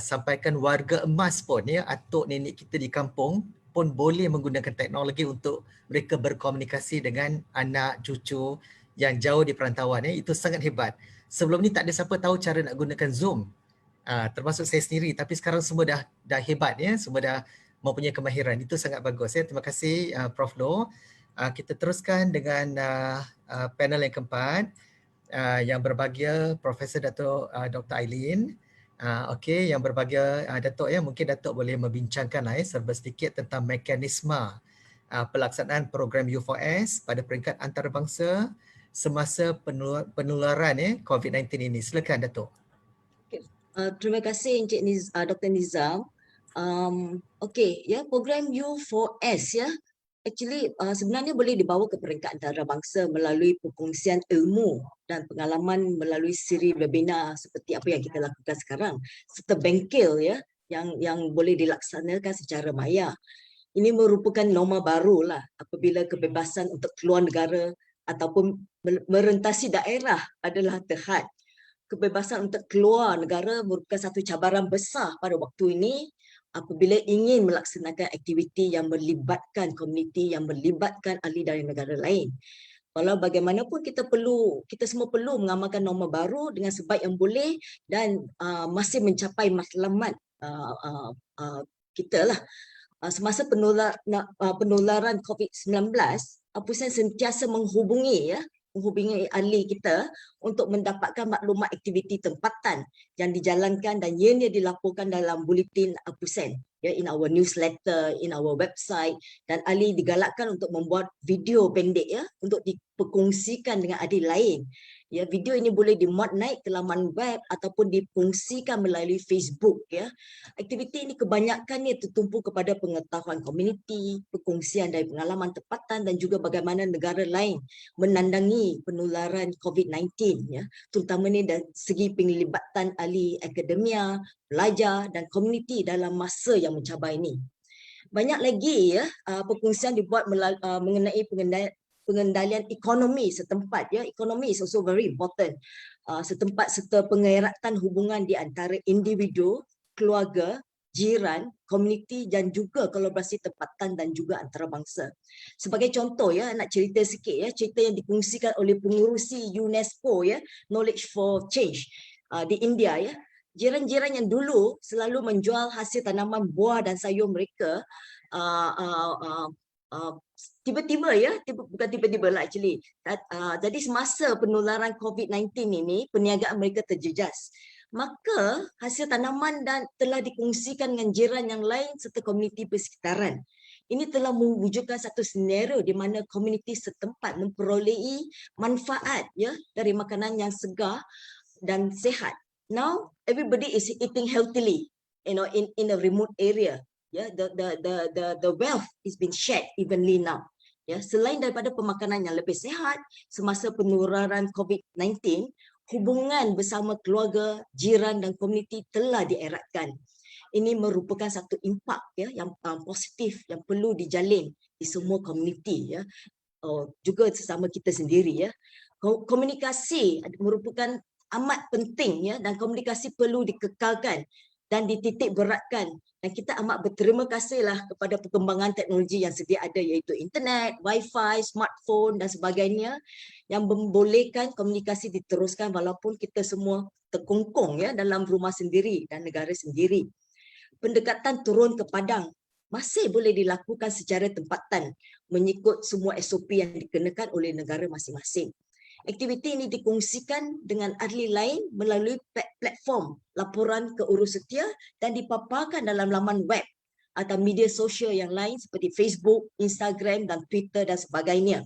Sampaikan warga emas pun ya, atuk nenek kita di kampung pun boleh menggunakan teknologi untuk mereka berkomunikasi dengan anak cucu yang jauh di perantauan ya. Itu sangat hebat. Sebelum ni tak ada siapa tahu cara nak gunakan Zoom. Termasuk saya sendiri, tapi sekarang semua dah hebat ya, semua dah mempunyai kemahiran. Itu sangat bagus ya. Terima kasih Prof. Loh. Kita teruskan dengan panel yang keempat yang berbahagia Profesor Dato' Dr. Aileen. Okey, yang berbahagia Datuk ya, mungkin Datuk boleh membincangkan serba sedikit tentang mekanisme pelaksanaan program U4S pada peringkat antarabangsa semasa penularan COVID-19 ini. Silakan Datuk. Terima kasih Encik Dr. Nizam. Okey, ya, program U4S ya, actually sebenarnya boleh dibawa ke peringkat antarabangsa melalui perkongsian ilmu dan pengalaman melalui siri webinar seperti apa yang kita lakukan sekarang, serta bengkel ya yang boleh dilaksanakan secara maya. Ini merupakan norma baru lah apabila kebebasan untuk keluar negara ataupun merentasi daerah adalah terhad. Kebebasan untuk keluar negara merupakan satu cabaran besar pada waktu ini apabila ingin melaksanakan aktiviti yang melibatkan komuniti, yang melibatkan ahli dari negara lain. Walau bagaimanapun kita semua perlu mengamalkan norma baru dengan sebaik yang boleh dan masih mencapai matlamat kita lah. Semasa penularan COVID-19, Apusen sentiasa menghubungi ahli kita untuk mendapatkan maklumat aktiviti tempatan yang dijalankan dan ianya dilaporkan dalam buletin Apusen ya, in our newsletter, in our website, dan ahli digalakkan untuk membuat video pendek ya untuk diperkongsikan dengan ahli lain. Ya, video ini boleh dimuat naik ke laman web ataupun dikongsikan melalui Facebook ya. Aktiviti ini kebanyakannya tertumpu kepada pengetahuan komuniti, perkongsian dari pengalaman tempatan dan juga bagaimana negara lain menandangi penularan COVID-19 ya, terutamanya dari segi penglibatan ahli akademia, pelajar dan komuniti dalam masa yang mencabar ini. Banyak lagi ya perkongsian dibuat mengenai pengendalian ekonomi setempat ya. Ekonomi is also very important. Setempat serta pengeratan hubungan di antara individu, keluarga, jiran, komuniti dan juga kolaborasi tempatan dan juga antarabangsa. Sebagai contoh ya, nak cerita sikit ya, cerita yang dikongsikan oleh pengurusi UNESCO ya, Knowledge for Change di India ya. Jiran-jiran yang dulu selalu menjual hasil tanaman buah dan sayur mereka tiba-tiba ya, bukan tiba-tiba lah actually. Jadi semasa penularan COVID-19 ini, perniagaan mereka terjejas. Maka hasil tanaman dan telah dikongsikan dengan jiran yang lain serta komuniti persekitaran. Ini telah mewujudkan satu senario di mana komuniti setempat memperolehi manfaat ya dari makanan yang segar dan sihat. Now everybody is eating healthily, you know, in a remote area. Yeah, the wealth is being shared evenly now. Ya, selain daripada pemakanan yang lebih sihat semasa penularan COVID-19, hubungan bersama keluarga, jiran dan komuniti telah dieratkan. Ini merupakan satu impak ya yang positif yang perlu dijalin di semua komuniti ya. Juga sesama kita sendiri ya. Komunikasi merupakan amat penting ya, dan komunikasi perlu dikekalkan dan dititik beratkan, dan kita amat berterima kasihlah kepada perkembangan teknologi yang sedia ada iaitu internet, wifi, smartphone dan sebagainya yang membolehkan komunikasi diteruskan walaupun kita semua terkungkung ya dalam rumah sendiri dan negara sendiri. Pendekatan turun ke padang masih boleh dilakukan secara tempatan mengikut semua SOP yang dikenakan oleh negara masing-masing. Aktiviti ini dikongsikan dengan ahli lain melalui platform laporan ke urus setia dan dipaparkan dalam laman web atau media sosial yang lain seperti Facebook, Instagram dan Twitter dan sebagainya.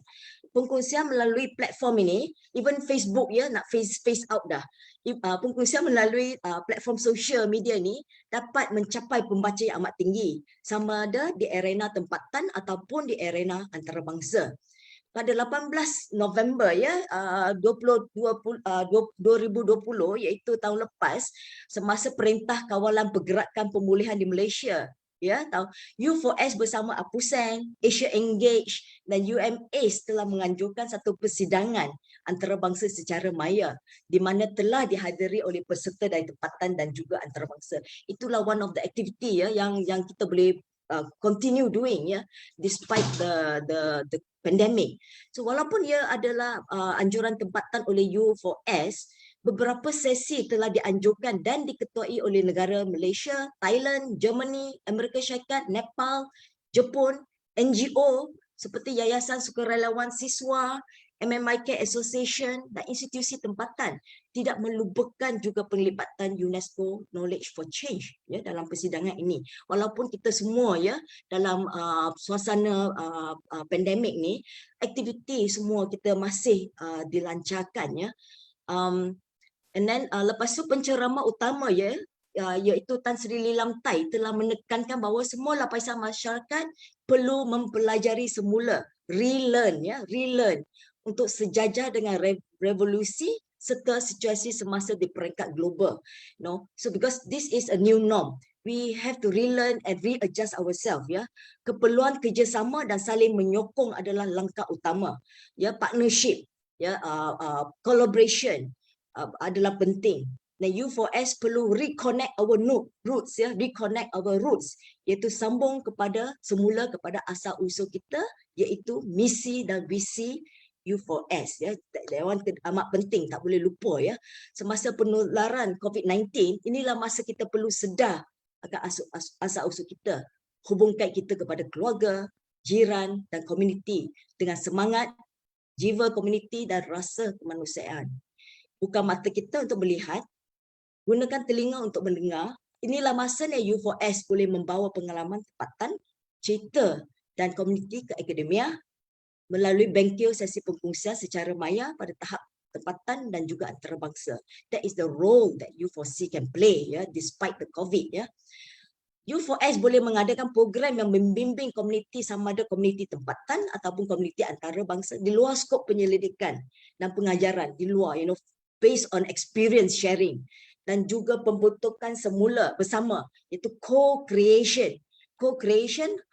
pengkongsian melalui platform ini, even Facebook ya nak face out dah. Pengkongsian melalui platform sosial media ni dapat mencapai pembaca yang amat tinggi, sama ada di arena tempatan ataupun di arena antarabangsa. Pada 18 November ya 2020 iaitu tahun lepas, semasa Perintah Kawalan Pergerakan Pemulihan di Malaysia ya tahu U4S bersama APUSEN, Asia Engage dan UMACE telah menganjurkan satu persidangan antarabangsa secara maya di mana telah dihadiri oleh peserta dari tempatan dan juga antarabangsa. Itulah one of the activity ya yang kita boleh continue doing ya despite the pandemic. So walaupun ia adalah anjuran tempatan oleh U4S, beberapa sesi telah dianjurkan dan diketuai oleh negara Malaysia, Thailand, Germany, Amerika Syarikat, Nepal, Jepun, NGO seperti Yayasan Sukarelawan Siswa, MMIK Association dan institusi tempatan tidak melupakan juga penglibatan UNESCO Knowledge for Change ya dalam persidangan ini. Walaupun kita semua ya dalam suasana pandemik ni, aktiviti semua kita masih dilancarkan ya. And then lepas tu penceramah utama ya iaitu Tan Sri Lilam Tai telah menekankan bahawa semua lapisan masyarakat perlu mempelajari semula, relearn untuk sejajar dengan revolusi serta situasi semasa di peringkat global. So because this is a new norm, we have to relearn and readjust ourselves ya. Keperluan kerjasama dan saling menyokong adalah langkah utama. Ya, partnership, ya, collaboration adalah penting. Dan U4S perlu reconnect our roots ya, reconnect our roots iaitu sambung semula kepada asal usul kita iaitu misi dan visi U4S ya. Dewan amat penting, tak boleh lupa ya. Semasa penularan COVID-19, inilah masa kita perlu sedar akan asal usul kita. Hubungkan kita kepada keluarga, jiran dan komuniti dengan semangat, jiwa komuniti dan rasa kemanusiaan. Bukan mata kita untuk melihat, gunakan telinga untuk mendengar. Inilah masanya U4S boleh membawa pengalaman tempatan, cerita dan komuniti ke akademia melalui bengkel sesi pengkongsian secara maya pada tahap tempatan dan juga antarabangsa. That is the role that U4C can play ya, despite the COVID ya. U4S boleh mengadakan program yang membimbing komuniti sama ada komuniti tempatan ataupun komuniti antarabangsa di luar skop penyelidikan dan pengajaran di luar, based on experience sharing dan juga pembentukan semula bersama iaitu co-creation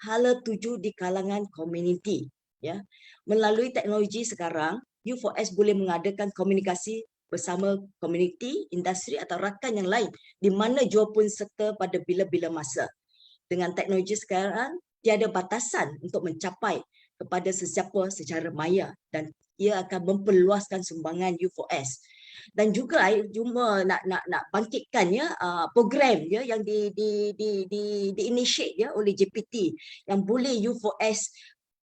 hala tuju di kalangan komuniti ya. Melalui teknologi sekarang, U4S boleh mengadakan komunikasi bersama komuniti, industri atau rakan yang lain di mana jua pun serta pada bila-bila masa. Dengan teknologi sekarang, tiada batasan untuk mencapai kepada sesiapa secara maya dan ia akan memperluaskan sumbangan U4S. Dan juga cuma nak bangkitkan ya program ya yang di initiate ya oleh JPT yang boleh U4S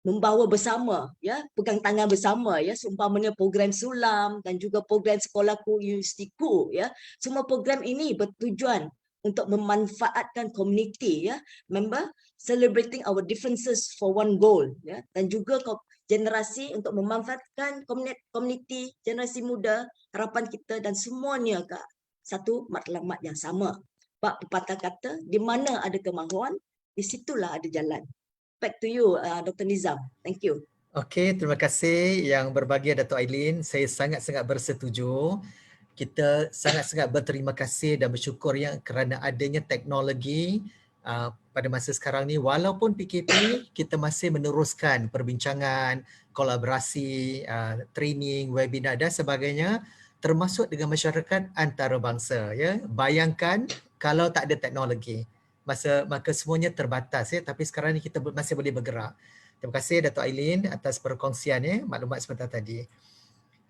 membawa bersama ya, pegang tangan bersama ya, seumpamanya program Sulam dan juga program Sekolahku Universitiku ya. Semua program ini bertujuan untuk memanfaatkan komuniti ya, member, celebrating our differences for one goal ya, dan juga generasi untuk memanfaatkan komuniti generasi muda, harapan kita dan semuanya ke satu matlamat yang sama. Bab pepatah kata, di mana ada kemahuan, di situlah ada jalan. Back to you, Dr. Nizam. Thank you. Okey, terima kasih yang berbagi Dato' Ailin. Saya sangat-sangat bersetuju. Kita sangat-sangat berterima kasih dan bersyukur ya kerana adanya teknologi pada masa sekarang ni. Walaupun PKP, kita masih meneruskan perbincangan, kolaborasi, training, webinar dan sebagainya termasuk dengan masyarakat antarabangsa ya. Bayangkan kalau tak ada teknologi. Maka semuanya terbatas ya, tapi sekarang ni kita masih boleh bergerak. Terima kasih Dato' Ailin atas perkongsian ya, maklumat sebentar tadi.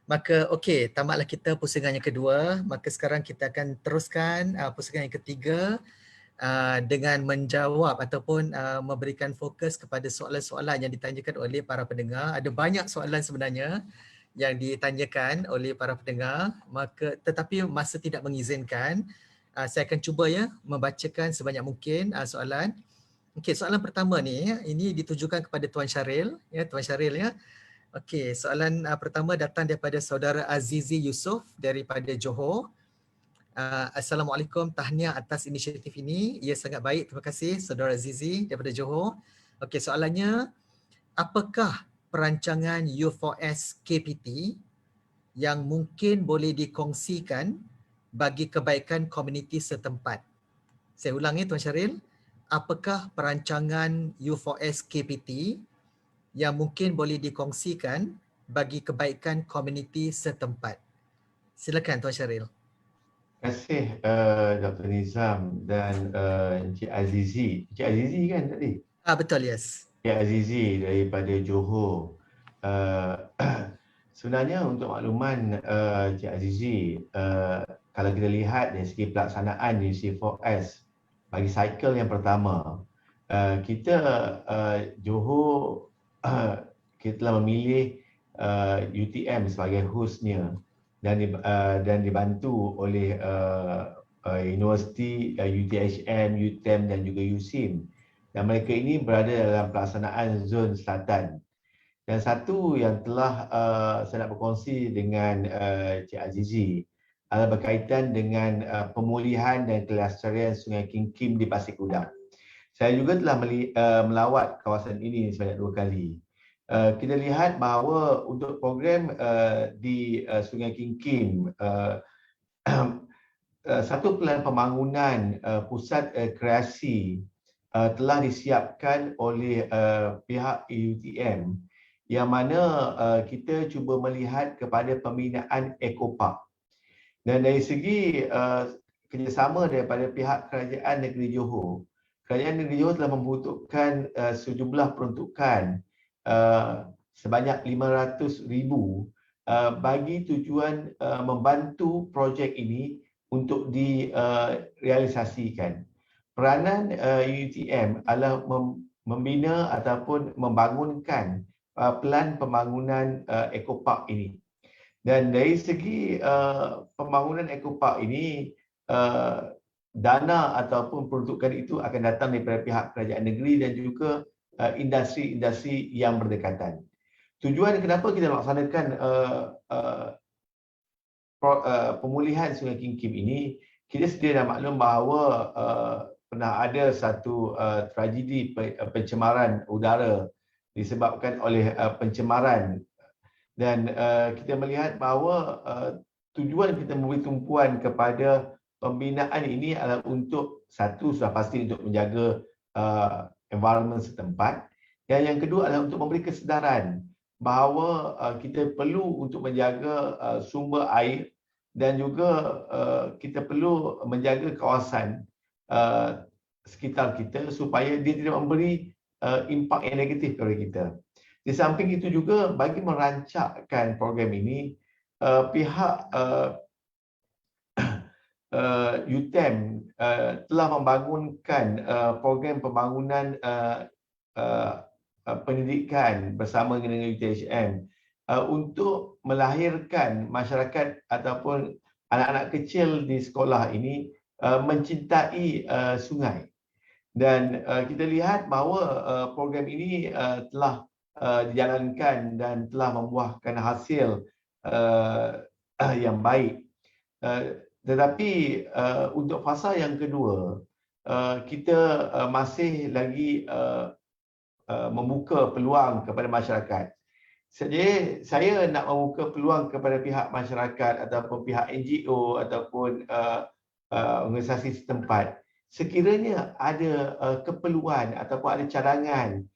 Maka okey, tamatlah kita pusingan yang kedua. Maka sekarang kita akan teruskan pusingan yang ketiga dengan menjawab ataupun memberikan fokus kepada soalan-soalan yang ditanyakan oleh para pendengar. Ada banyak soalan sebenarnya yang ditanyakan oleh para pendengar, tetapi masa tidak mengizinkan. Saya akan cuba ya membacakan sebanyak mungkin soalan. Okey, soalan pertama ni ini ditujukan kepada Tuan Syaril ya, Tuan Syaril ya. Okey, soalan pertama datang daripada saudara Azizi Yusof daripada Johor. Assalamualaikum, tahniah atas inisiatif ini. Ia sangat baik, terima kasih saudara Azizi daripada Johor. Okey, soalannya, apakah perancangan U4S KPT yang mungkin boleh dikongsikan bagi kebaikan komuniti setempat? Saya ulangi Tuan Syaril, apakah perancangan U4S KPT yang mungkin boleh dikongsikan bagi kebaikan komuniti setempat? Silakan Tuan Syaril. Terima kasih Dr. Nizam dan Encik Azizi. Encik Azizi kan tadi? Betul, yes. Encik Azizi daripada Johor. Sebenarnya untuk makluman Encik Azizi, kalau kita lihat dari segi pelaksanaan UC4S bagi cycle yang pertama, kita Johor kita telah memilih UTM sebagai hostnya dan dibantu oleh Universiti UTHM, UTM dan juga USIM. Dan mereka ini berada dalam pelaksanaan zon selatan. Dan satu yang telah saya nak berkongsi dengan Cik Azizi adalah berkaitan dengan pemulihan dan kelestarian Sungai King Kim di Pasir Gudang. Saya juga telah melawat kawasan ini sebanyak 2 kali. Kita lihat bahawa untuk program di Sungai King Kim, satu pelan pembangunan pusat kreasi telah disiapkan oleh pihak UTM, yang mana kita cuba melihat kepada pembinaan ekopark. Dan dari segi kerjasama daripada pihak Kerajaan Negeri Johor, Kerajaan Negeri Johor telah membutuhkan sejumlah peruntukan sebanyak 500,000 bagi tujuan membantu projek ini untuk direalisasikan. Peranan UTM adalah membina ataupun membangunkan pelan pembangunan ekopark ini. Dan dari segi pembangunan ekopark ini, dana ataupun peruntukan itu akan datang daripada pihak kerajaan negeri dan juga industri-industri yang berdekatan. Tujuan kenapa kita melaksanakan pemulihan Sungai King Kim ini, kita sedia dah maklum bahawa pernah ada satu tragedi pencemaran udara disebabkan oleh pencemaran, dan kita melihat bahawa tujuan kita memberi tumpuan kepada pembinaan ini adalah untuk, satu, sudah pasti untuk menjaga environment setempat, dan yang kedua adalah untuk memberi kesedaran bahawa kita perlu untuk menjaga sumber air dan juga kita perlu menjaga kawasan sekitar kita supaya dia tidak memberi impak yang negatif kepada kita. Di samping itu juga, bagi merancangkan program ini, pihak UTM telah membangunkan program pembangunan pendidikan bersama dengan UTHM untuk melahirkan masyarakat ataupun anak-anak kecil di sekolah ini mencintai sungai. Dan kita lihat bahawa program ini telah dijalankan dan telah membuahkan hasil yang baik. Tetapi untuk fasa yang kedua, kita masih lagi membuka peluang kepada masyarakat. Jadi saya nak membuka peluang kepada pihak masyarakat ataupun pihak NGO ataupun organisasi setempat. Sekiranya ada keperluan ataupun ada cadangan,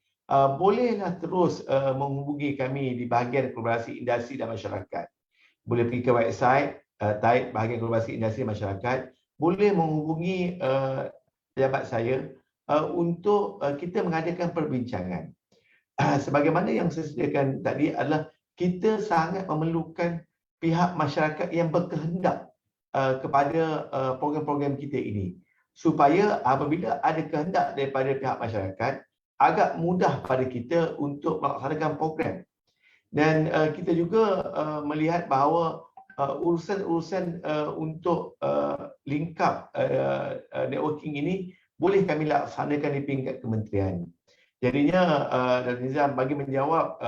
bolehlah terus menghubungi kami di bahagian kolaborasi industri dan masyarakat. Boleh pergi ke website bahagian kolaborasi industri dan masyarakat, boleh menghubungi pejabat saya untuk kita mengadakan perbincangan. Sebagaimana yang saya sediakan tadi adalah kita sangat memerlukan pihak masyarakat yang berkehendak kepada program-program kita ini, supaya apabila ada kehendak daripada pihak masyarakat, agak mudah pada kita untuk melaksanakan program. Dan kita juga melihat bahawa urusan-urusan untuk link-up networking ini boleh kami laksanakan di tingkat kementerian. Jadinya Dr. Nizam, bagi menjawab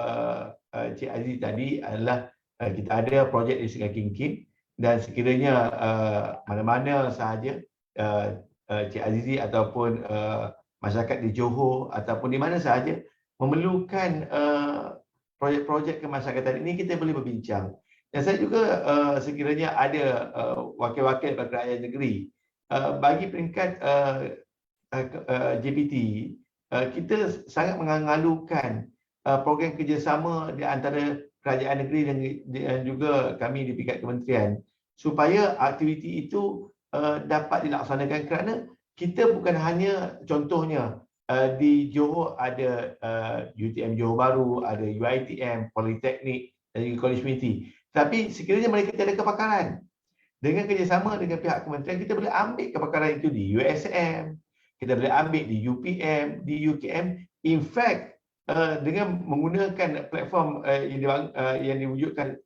Cik Aziz tadi adalah kita ada projek di Sungai King dan sekiranya mana-mana sahaja Cik Azizi ataupun masyarakat di Johor ataupun di mana sahaja memerlukan projek-projek kemasyarakatan ini, kita boleh berbincang. Dan saya juga sekiranya ada wakil-wakil daripada kerajaan negeri bagi peringkat JPT, kita sangat mengalu-alukan program kerjasama di antara kerajaan negeri dan juga kami di peringkat kementerian supaya aktiviti itu dapat dilaksanakan, kerana kita bukan hanya contohnya di Johor ada UTM Johor Bahru, ada UiTM, Politeknik dan juga College Community. Tapi sekiranya mereka tidak ada kepakaran, dengan kerjasama dengan pihak kementerian kita boleh ambil kepakaran itu di USM, kita boleh ambil di UPM, di UKM. In fact, dengan menggunakan platform yang diwujudkan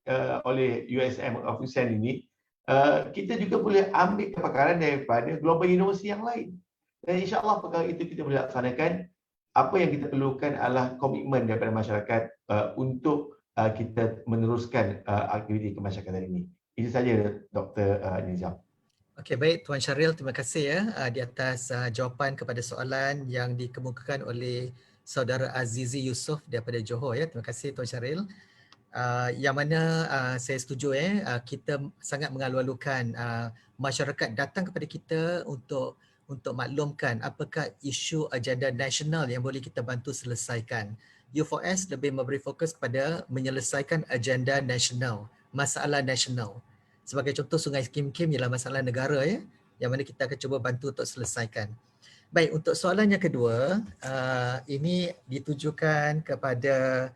oleh USM Office ini, kita juga boleh ambil kepakaran daripada global university yang lain. Dan insya-Allah perkara itu kita boleh laksanakan. Apa yang kita perlukan adalah komitmen daripada masyarakat untuk kita meneruskan aktiviti kemasyarakatan ini. Itu saja Dr. Nizam. Okey, baik Tuan Syahril, terima kasih ya di atas jawapan kepada soalan yang dikemukakan oleh Saudara Azizi Yusof daripada Johor ya. Terima kasih Tuan Syahril. Yang mana saya setuju kita sangat mengalu-alukan masyarakat datang kepada kita untuk maklumkan apakah isu agenda nasional yang boleh kita bantu selesaikan. U4S lebih memberi fokus kepada menyelesaikan agenda nasional, masalah nasional. Sebagai contoh, Sungai King ialah masalah negara ya, yang mana kita akan cuba bantu untuk selesaikan. Baik, untuk soalan yang kedua, ini ditujukan kepada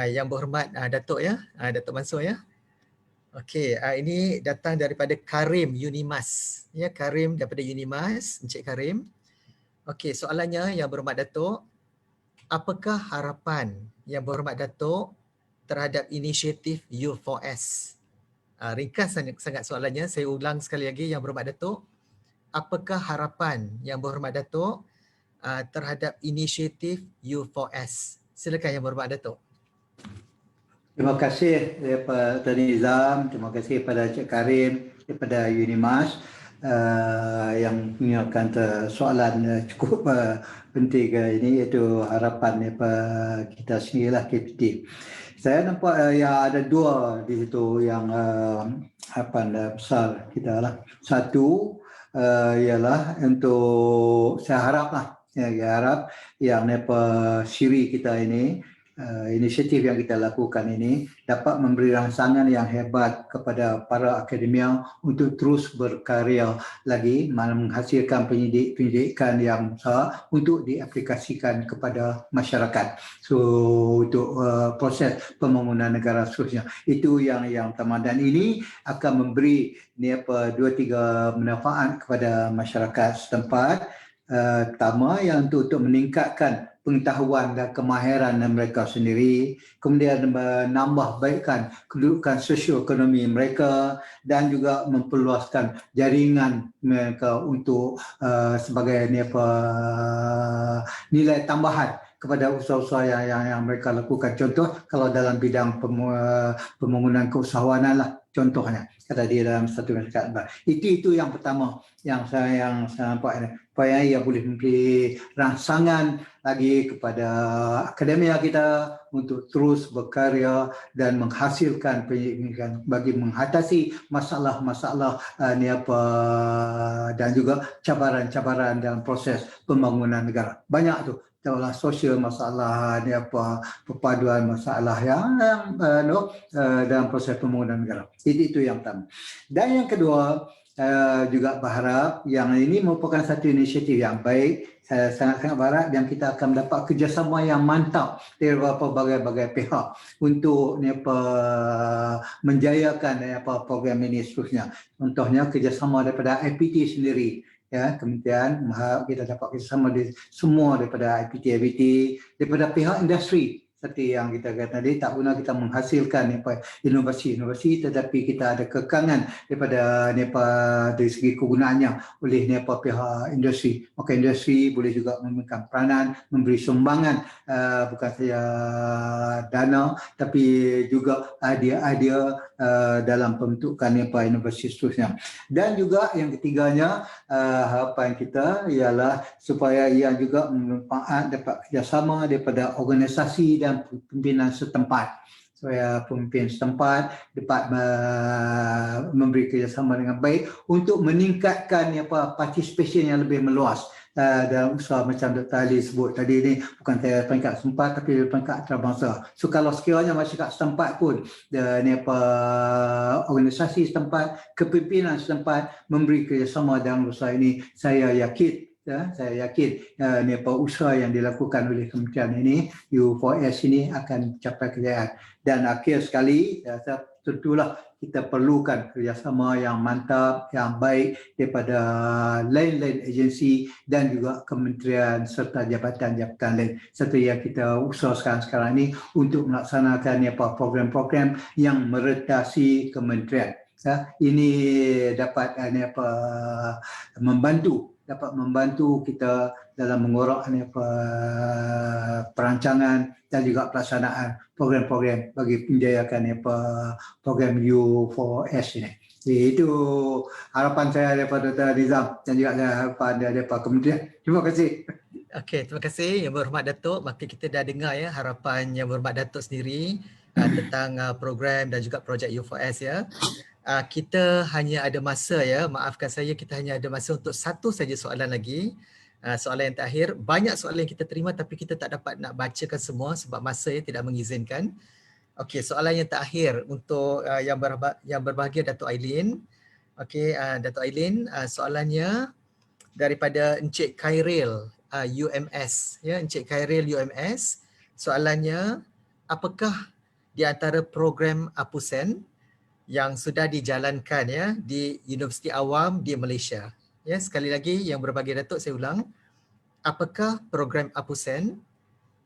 Yang Berhormat Datuk ya, Datuk Mansur ya. Okey, ini datang daripada Karim Unimas. Ya, Karim daripada Unimas, Encik Karim. Okey, soalannya Yang Berhormat Datuk, apakah harapan Yang Berhormat Datuk terhadap inisiatif U4S? Ringkas sangat soalannya, saya ulang sekali lagi Yang Berhormat Datuk. Apakah harapan Yang Berhormat Datuk terhadap inisiatif U4S? Silakan Yang Berhormat Datuk. Terima kasih kepada Tuan Nizam, terima kasih kepada Cik Karim daripada Unimas yang menyiapkan soalan cukup penting ini, iaitu harapan daripada kita sendirilah KPT. Saya nampak yang ada dua di situ yang harapan besar kita lah. Satu ialah untuk saya harap yang siri kita ini, inisiatif yang kita lakukan ini dapat memberi rangsangan yang hebat kepada para akademia untuk terus berkarya lagi, menghasilkan pendidikan yang besar untuk diaplikasikan kepada masyarakat. So untuk proses pembangunan negara seterusnya, itu yang pertama, dan ini akan memberi 2-3 manfaat kepada masyarakat setempat. Pertama yang untuk meningkatkan pengetahuan dan kemahiran mereka sendiri, kemudian menambah baikkan kedudukan sosioekonomi mereka dan juga memperluaskan jaringan mereka untuk sebagai nilai tambahan kepada usaha-usaha yang mereka lakukan. Contoh kalau dalam bidang pembangunan keusahawanan lah contohnya, kata dia dalam satu masyarakat. Itu yang pertama yang saya nampak ini, supaya ia boleh memberi rangsangan lagi kepada akademia kita untuk terus berkarya dan menghasilkan pendidikan bagi mengatasi masalah-masalah dan juga cabaran-cabaran dalam proses pembangunan negara. Banyak tu, masalah sosial, masalah perpaduan masalah yang dalam proses pembangunan negara. Itu yang pertama. Dan yang kedua, juga berharap yang ini merupakan satu inisiatif yang baik. Saya sangat-sangat berharap yang kita akan mendapat kerjasama yang mantap dari berbagai-bagai pihak untuk menjayakan program ini seterusnya. Contohnya kerjasama daripada IPT sendiri. Ya, kementerian kita dapat kerjasama semua daripada IPT, daripada pihak industri. seperti yang kita kata tadi, tak guna kita menghasilkan inovasi tetapi kita ada kekangan daripada dari segi kegunaannya oleh pihak industri. Maka industri boleh juga memberikan peranan, memberi sumbangan bukan saja dana tapi juga idea-idea dalam pembentukan inovasi seterusnya. Dan juga yang ketiganya, harapan kita ialah supaya ia juga bermanfaat dapat kerjasama daripada organisasi dan pimpinan setempat, supaya pemimpin setempat dapat memberi kerjasama dengan baik untuk meningkatkan participation yang lebih meluas dalam usaha macam Dr. Ali sebut tadi ni, bukan saya peringkat setempat tapi peringkat antarabangsa. So kalau sekiranya masyarakat setempat pun dan organisasi setempat, kepimpinan setempat memberi kerjasama dalam usaha ini, saya yakin usaha yang dilakukan oleh kementerian ini, U4S ini akan capai kejayaan. Dan akhir sekali, tentulah kita perlukan kerjasama yang mantap, yang baik daripada lain-lain agensi dan juga kementerian serta jabatan-jabatan lain. Seperti yang kita usaha sekarang ini untuk melaksanakan program-program yang meretasi kementerian. Ini dapat membantu kita dalam mengorak perancangan dan juga pelaksanaan program-program bagi penjayakan program U4S ini. Jadi itu harapan saya daripada Dr. Nizam dan juga harapan daripada kementerian. Terima kasih. Okey, terima kasih Yang Berhormat Datuk. Maka kita dah dengar ya harapan Yang Berhormat Datuk sendiri tentang program dan juga projek U4S ya. Kita hanya ada masa ya, maafkan saya, kita hanya ada masa untuk satu saja soalan lagi. Soalan yang terakhir, banyak soalan yang kita terima tapi kita tak dapat nak bacakan semua sebab masa ya tidak mengizinkan. Okey, soalan yang terakhir untuk yang berbahagia Datuk Ailin. Okey, Datuk Ailin, soalannya daripada Encik Khairil UMS ya, Encik Khairil UMS. Soalannya, apakah di antara program APUSEN yang sudah dijalankan ya di Universiti Awam di Malaysia? Ya, sekali lagi yang berbahagia Datuk, saya ulang. Apakah program APUSEN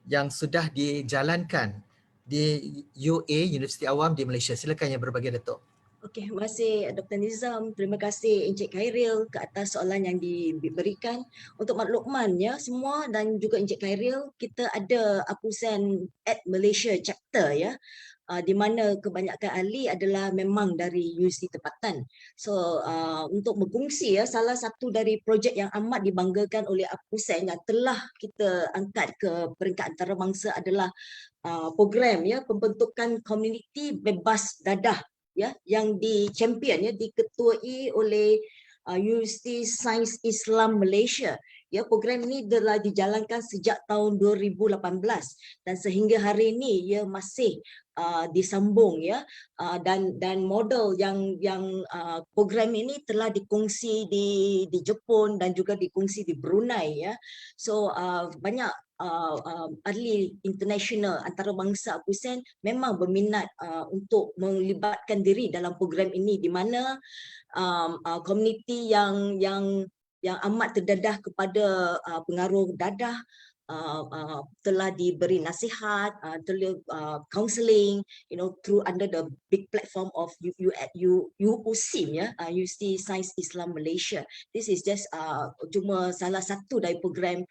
yang sudah dijalankan di UA Universiti Awam di Malaysia? Silakan yang berbahagia Datuk. Okey, terima kasih Dr. Nizam. Terima kasih Encik Khairil ke atas soalan yang diberikan. Untuk makluman ya semua dan juga Encik Khairil, kita ada APUSEN at Malaysia chapter ya. Di mana kebanyakan ahli adalah memang dari universiti tempatan. So untuk berkongsi ya, salah satu dari projek yang amat dibanggakan oleh APUSEN yang telah kita angkat ke peringkat antarabangsa adalah program ya pembentukan komuniti bebas dadah ya yang di-champion ya, diketuai oleh Universiti Sains Islam Malaysia. Ya, program ini telah dijalankan sejak tahun 2018 dan sehingga hari ini ia masih disambung ya, dan model yang program ini telah dikongsi di Jepun dan juga dikongsi di Brunei ya. So banyak ahli international antarabangsa APUSEN memang berminat untuk melibatkan diri dalam program ini, di mana komuniti yang amat terdedah kepada pengaruh dadah telah diberi nasihat, counselling, through under the big platform of UUSIM ya, Universiti Sains Islam Malaysia. This is just cuma salah satu dari program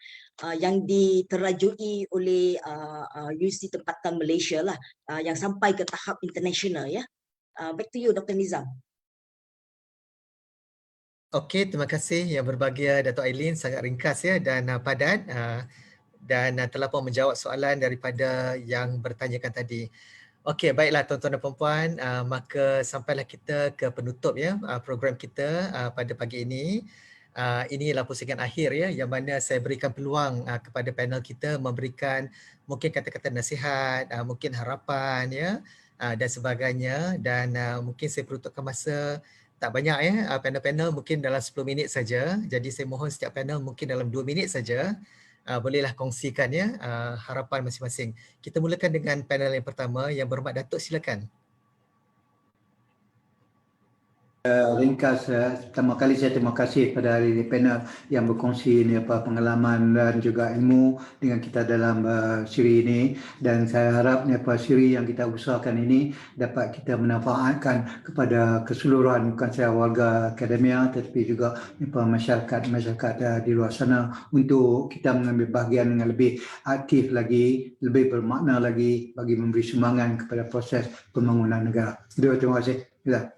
yang diterajui oleh Universiti Tempatan Malaysia lah, yang sampai ke tahap international ya. Back to you Dr. Nizam. Okey, terima kasih yang berbahagia Datuk Ailin, sangat ringkas ya dan padat dan telah pun menjawab soalan daripada yang bertanyakan tadi. Okey, baiklah tuan-tuan dan puan-puan, maka sampailah kita ke penutup ya program kita pada pagi ini. Inilah pusingan akhir ya yang mana saya berikan peluang kepada panel kita memberikan mungkin kata-kata nasihat, mungkin harapan ya dan sebagainya, dan mungkin saya peruntukkan masa tak banyak ya, panel-panel mungkin dalam 10 minit saja. Jadi saya mohon setiap panel mungkin dalam 2 minit saja bolehlah kongsikan ya harapan masing-masing. Kita mulakan dengan panel yang pertama, Yang Berhormat Datuk, silakan. ringkas, pertama kali saya terima kasih pada hari ini panel yang berkongsi pengalaman dan juga ilmu dengan kita dalam siri ini, dan saya harap siri yang kita usahakan ini dapat kita memanfaatkan kepada keseluruhan, bukan sahaja warga akademia tetapi juga masyarakat di luar sana, untuk kita mengambil bahagian dengan lebih aktif lagi, lebih bermakna lagi bagi memberi sumbangan kepada proses pembangunan negara. Terima kasih. Ya.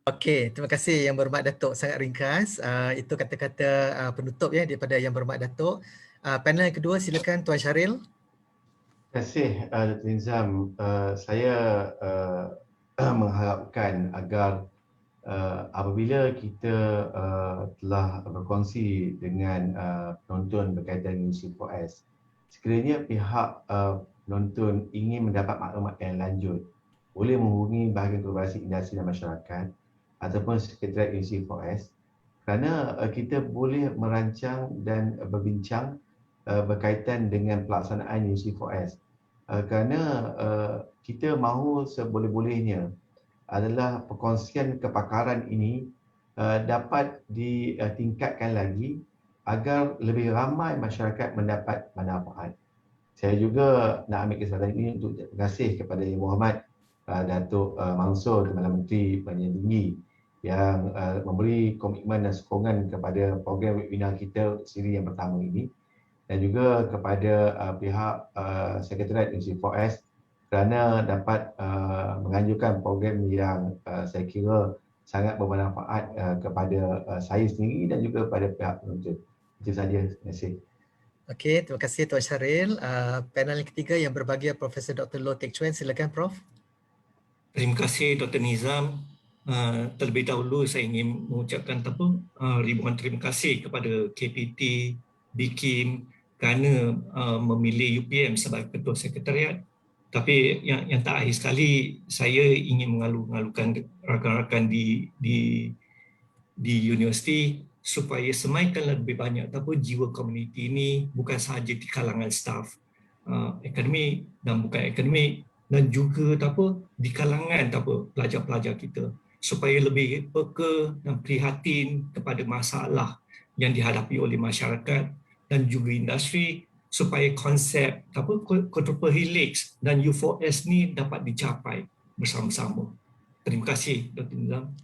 Okey, terima kasih Yang Berhormat Datuk, sangat ringkas. Itu kata-kata penutup ya daripada Yang Berhormat Datuk. Panel yang kedua, silakan Tuan Syaril. Terima kasih Dr. Nizam. Saya mengharapkan agar apabila kita telah berkongsi dengan penonton berkaitan dengan UC4S, sekiranya pihak penonton ingin mendapat maklumat yang lanjut, boleh menghubungi bahagian komunikasi industri dan masyarakat ataupun Sekretariat UC4S, kerana kita boleh merancang dan berbincang berkaitan dengan pelaksanaan UC4S. Kerana kita mahu seboleh-bolehnya adalah perkongsian kepakaran ini dapat ditingkatkan lagi agar lebih ramai masyarakat mendapat manfaat. Saya juga nak ambil kesempatan ini untuk terima kasih kepada Yang Berhormat Datuk Mansur, Timbalan Menteri Pendidikan Tinggi, yang memberi komitmen dan sokongan kepada program webinar kita siri yang pertama ini, dan juga kepada pihak Sekretariat UC4S kerana dapat menganjurkan program yang saya kira sangat bermanfaat kepada saya sendiri dan juga kepada pihak penonton. Itu saja. Terima kasih. Okey, terima kasih Tuan Syaril. Panel yang ketiga yang berbahagia Profesor Dr. Loh Teck Chuan, silakan Prof. Terima kasih Dr. Nizam. Terlebih dahulu saya ingin mengucapkan ribuan terima kasih kepada KPT, BKIM kerana memilih UPM sebagai Ketua Sekretariat. Tapi yang tak akhir sekali, saya ingin mengalu-alukan rakan-rakan di universiti supaya semaikan lebih banyak jiwa komuniti ini, bukan sahaja di kalangan staf akademik dan bukan akademik, dan juga di kalangan pelajar-pelajar kita, supaya lebih peka dan prihatin kepada masalah yang dihadapi oleh masyarakat dan juga industri, supaya konsep quadruple helix dan U4S ni dapat dicapai bersama-sama. Terima kasih Dr. Nizam.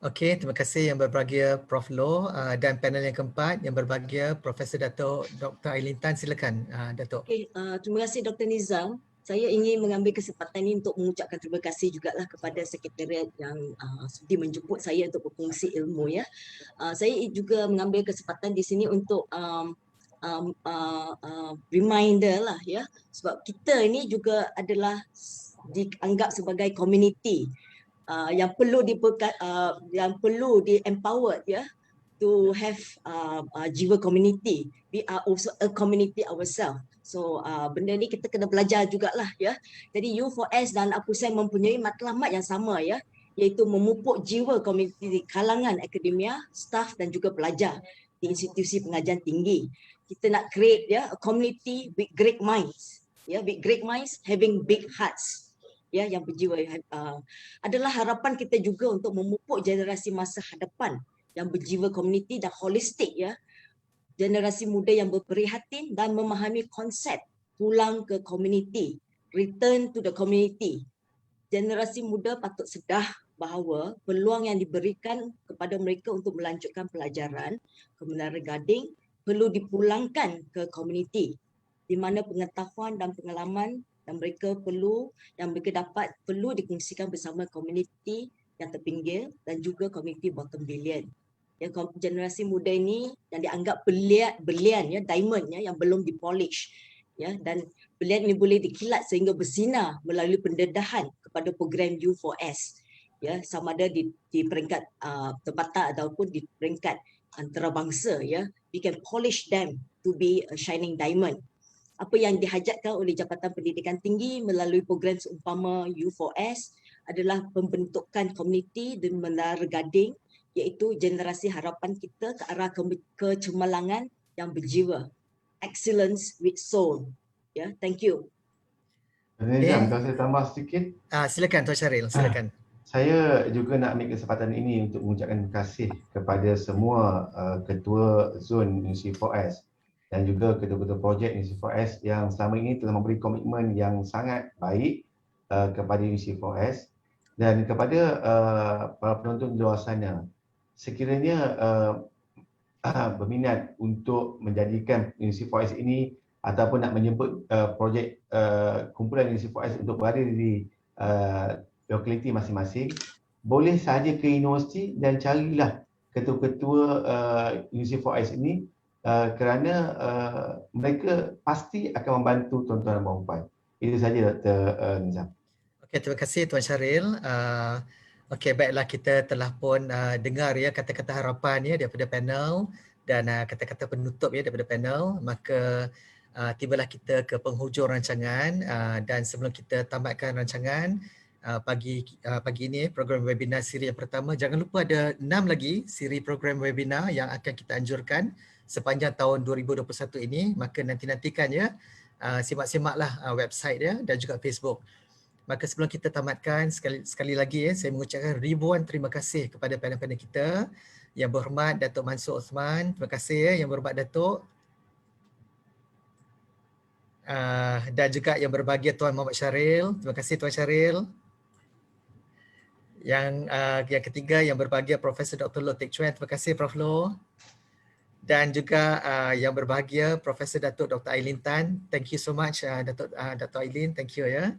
Okey, terima kasih Yang Berbahagia Prof. Loh, dan panel yang keempat Yang Berbahagia Profesor Datuk Dr. Ailin Tan, silakan Datuk. Okey, terima kasih Dr. Nizam. Saya ingin mengambil kesempatan ini untuk mengucapkan terima kasih jugalah kepada Sekretariat yang sudi menjemput saya untuk berkongsi ilmu ya. Saya juga mengambil kesempatan di sini untuk reminder lah ya, sebab kita ini juga adalah dianggap sebagai community yang perlu di-empowered ya, to have jiwa community. We are also a community ourselves. So benda ni kita kena belajar jugalah ya. Jadi U4S dan APUSEN mempunyai matlamat yang sama ya, iaitu memupuk jiwa komuniti di kalangan akademia, staf dan juga pelajar di institusi pengajian tinggi. Kita nak create ya a community with great minds. Ya, with great minds having big hearts. Ya, yang berjiwa adalah harapan kita juga untuk memupuk generasi masa hadapan yang berjiwa komuniti dan holistik ya. Generasi muda yang berprihatin dan memahami konsep pulang ke komuniti, return to the community. Generasi muda patut sedar bahawa peluang yang diberikan kepada mereka untuk melanjutkan pelajaran ke Menara Gading perlu dipulangkan ke komuniti, di mana pengetahuan dan pengalaman yang mereka perlu dikongsikan bersama komuniti yang terpinggir dan juga komuniti bottom billion. Ya, generasi muda ini yang dianggap berlian ya, diamond ya, yang belum dipolish ya, dan berlian ini boleh dikilat sehingga bersinar melalui pendedahan kepada program U4S ya, sama ada di peringkat tempatan ataupun di peringkat antarabangsa ya. We can polish them to be a shining diamond. Apa yang dihajatkan oleh Jabatan Pendidikan Tinggi melalui program seumpama U4S adalah pembentukan komuniti di Menara Gading, iaitu generasi harapan kita ke arah kecemerlangan yang berjiwa. Excellence with soul. Ya, thank you. Nizam, kalau saya tambah sedikit. Silakan Tuan Syaril, silakan. Saya juga nak ambil kesempatan ini untuk mengucapkan terima kasih kepada semua ketua zon Universiti 4S dan juga ketua-ketua projek Universiti 4S yang selama ini telah memberi komitmen yang sangat baik kepada Universiti 4S dan kepada para penonton di luar sana. Sekiranya berminat untuk menjadikan Universiti 4S ini ataupun nak menjemput projek kumpulan Universiti 4S untuk berada di lokaliti masing-masing, boleh sahaja ke universiti dan carilah ketua-ketua Universiti 4S ini kerana mereka pasti akan membantu tuan-tuan dan puan-puan. Itu saja Dr. Nizam. Okey, terima kasih Tuan Syaril. Okey, baiklah, kita telah pun dengar ya kata-kata harapan ya daripada panel dan kata-kata penutup ya daripada panel. Maka tibalah kita ke penghujung rancangan dan sebelum kita tamatkan rancangan pagi ini program webinar siri yang pertama, jangan lupa ada 6 lagi siri program webinar yang akan kita anjurkan sepanjang tahun 2021 ini. Maka nanti-nantikan ya, simak-simaklah website ya dan juga Facebook. Maka sebelum kita tamatkan, sekali lagi ya, saya mengucapkan ribuan terima kasih kepada panel-panel kita. Yang berhormat Datuk Mansur Osman, terima kasih ya. Yang berhormat Datuk. Dan juga yang berbahagia Tuan Muhammad Syaril, terima kasih Tuan Syaril. Yang ketiga yang berbahagia Profesor Dr. Loh Teck Chuan, terima kasih Prof. Loh. Dan juga yang berbahagia Profesor Datuk Dr. Aileen Tan, thank you so much Datuk Aileen, thank you ya.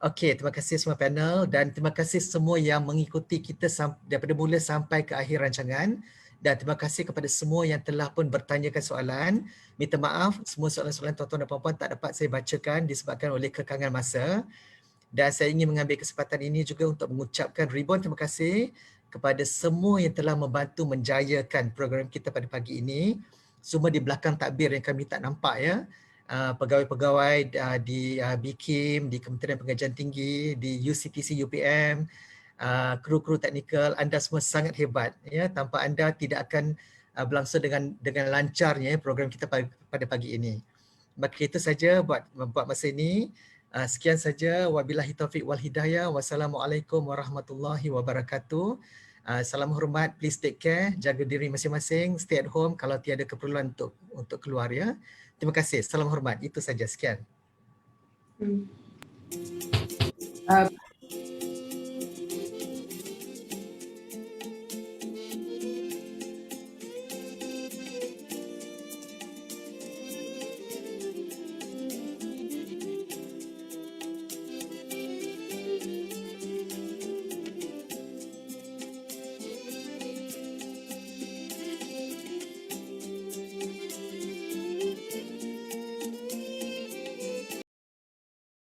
Okey, terima kasih semua panel dan terima kasih semua yang mengikuti kita daripada mula sampai ke akhir rancangan. Dan terima kasih kepada semua yang telah pun bertanyakan soalan. Minta maaf, semua soalan-soalan tuan-tuan dan puan-puan tak dapat saya bacakan disebabkan oleh kekangan masa. Dan saya ingin mengambil kesempatan ini juga untuk mengucapkan ribuan terima kasih kepada semua yang telah membantu menjayakan program kita pada pagi ini. Semua di belakang takbir yang kami tak nampak ya. Pegawai-pegawai di BKIM, di Kementerian Pengajian Tinggi, di UCTC UPM, kru-kru teknikal, anda semua sangat hebat ya. Tanpa anda tidak akan berlangsung dengan lancarnya program kita pada pagi ini. Maka itu saja buat masa ini. Sekian saja, wabillahi taufiq wal hidayah. Wassalamualaikum warahmatullahi wabarakatuh. Salam hormat, please take care, jaga diri masing-masing, stay at home kalau tiada keperluan untuk keluar ya. Terima kasih, salam hormat. Itu saja, sekian.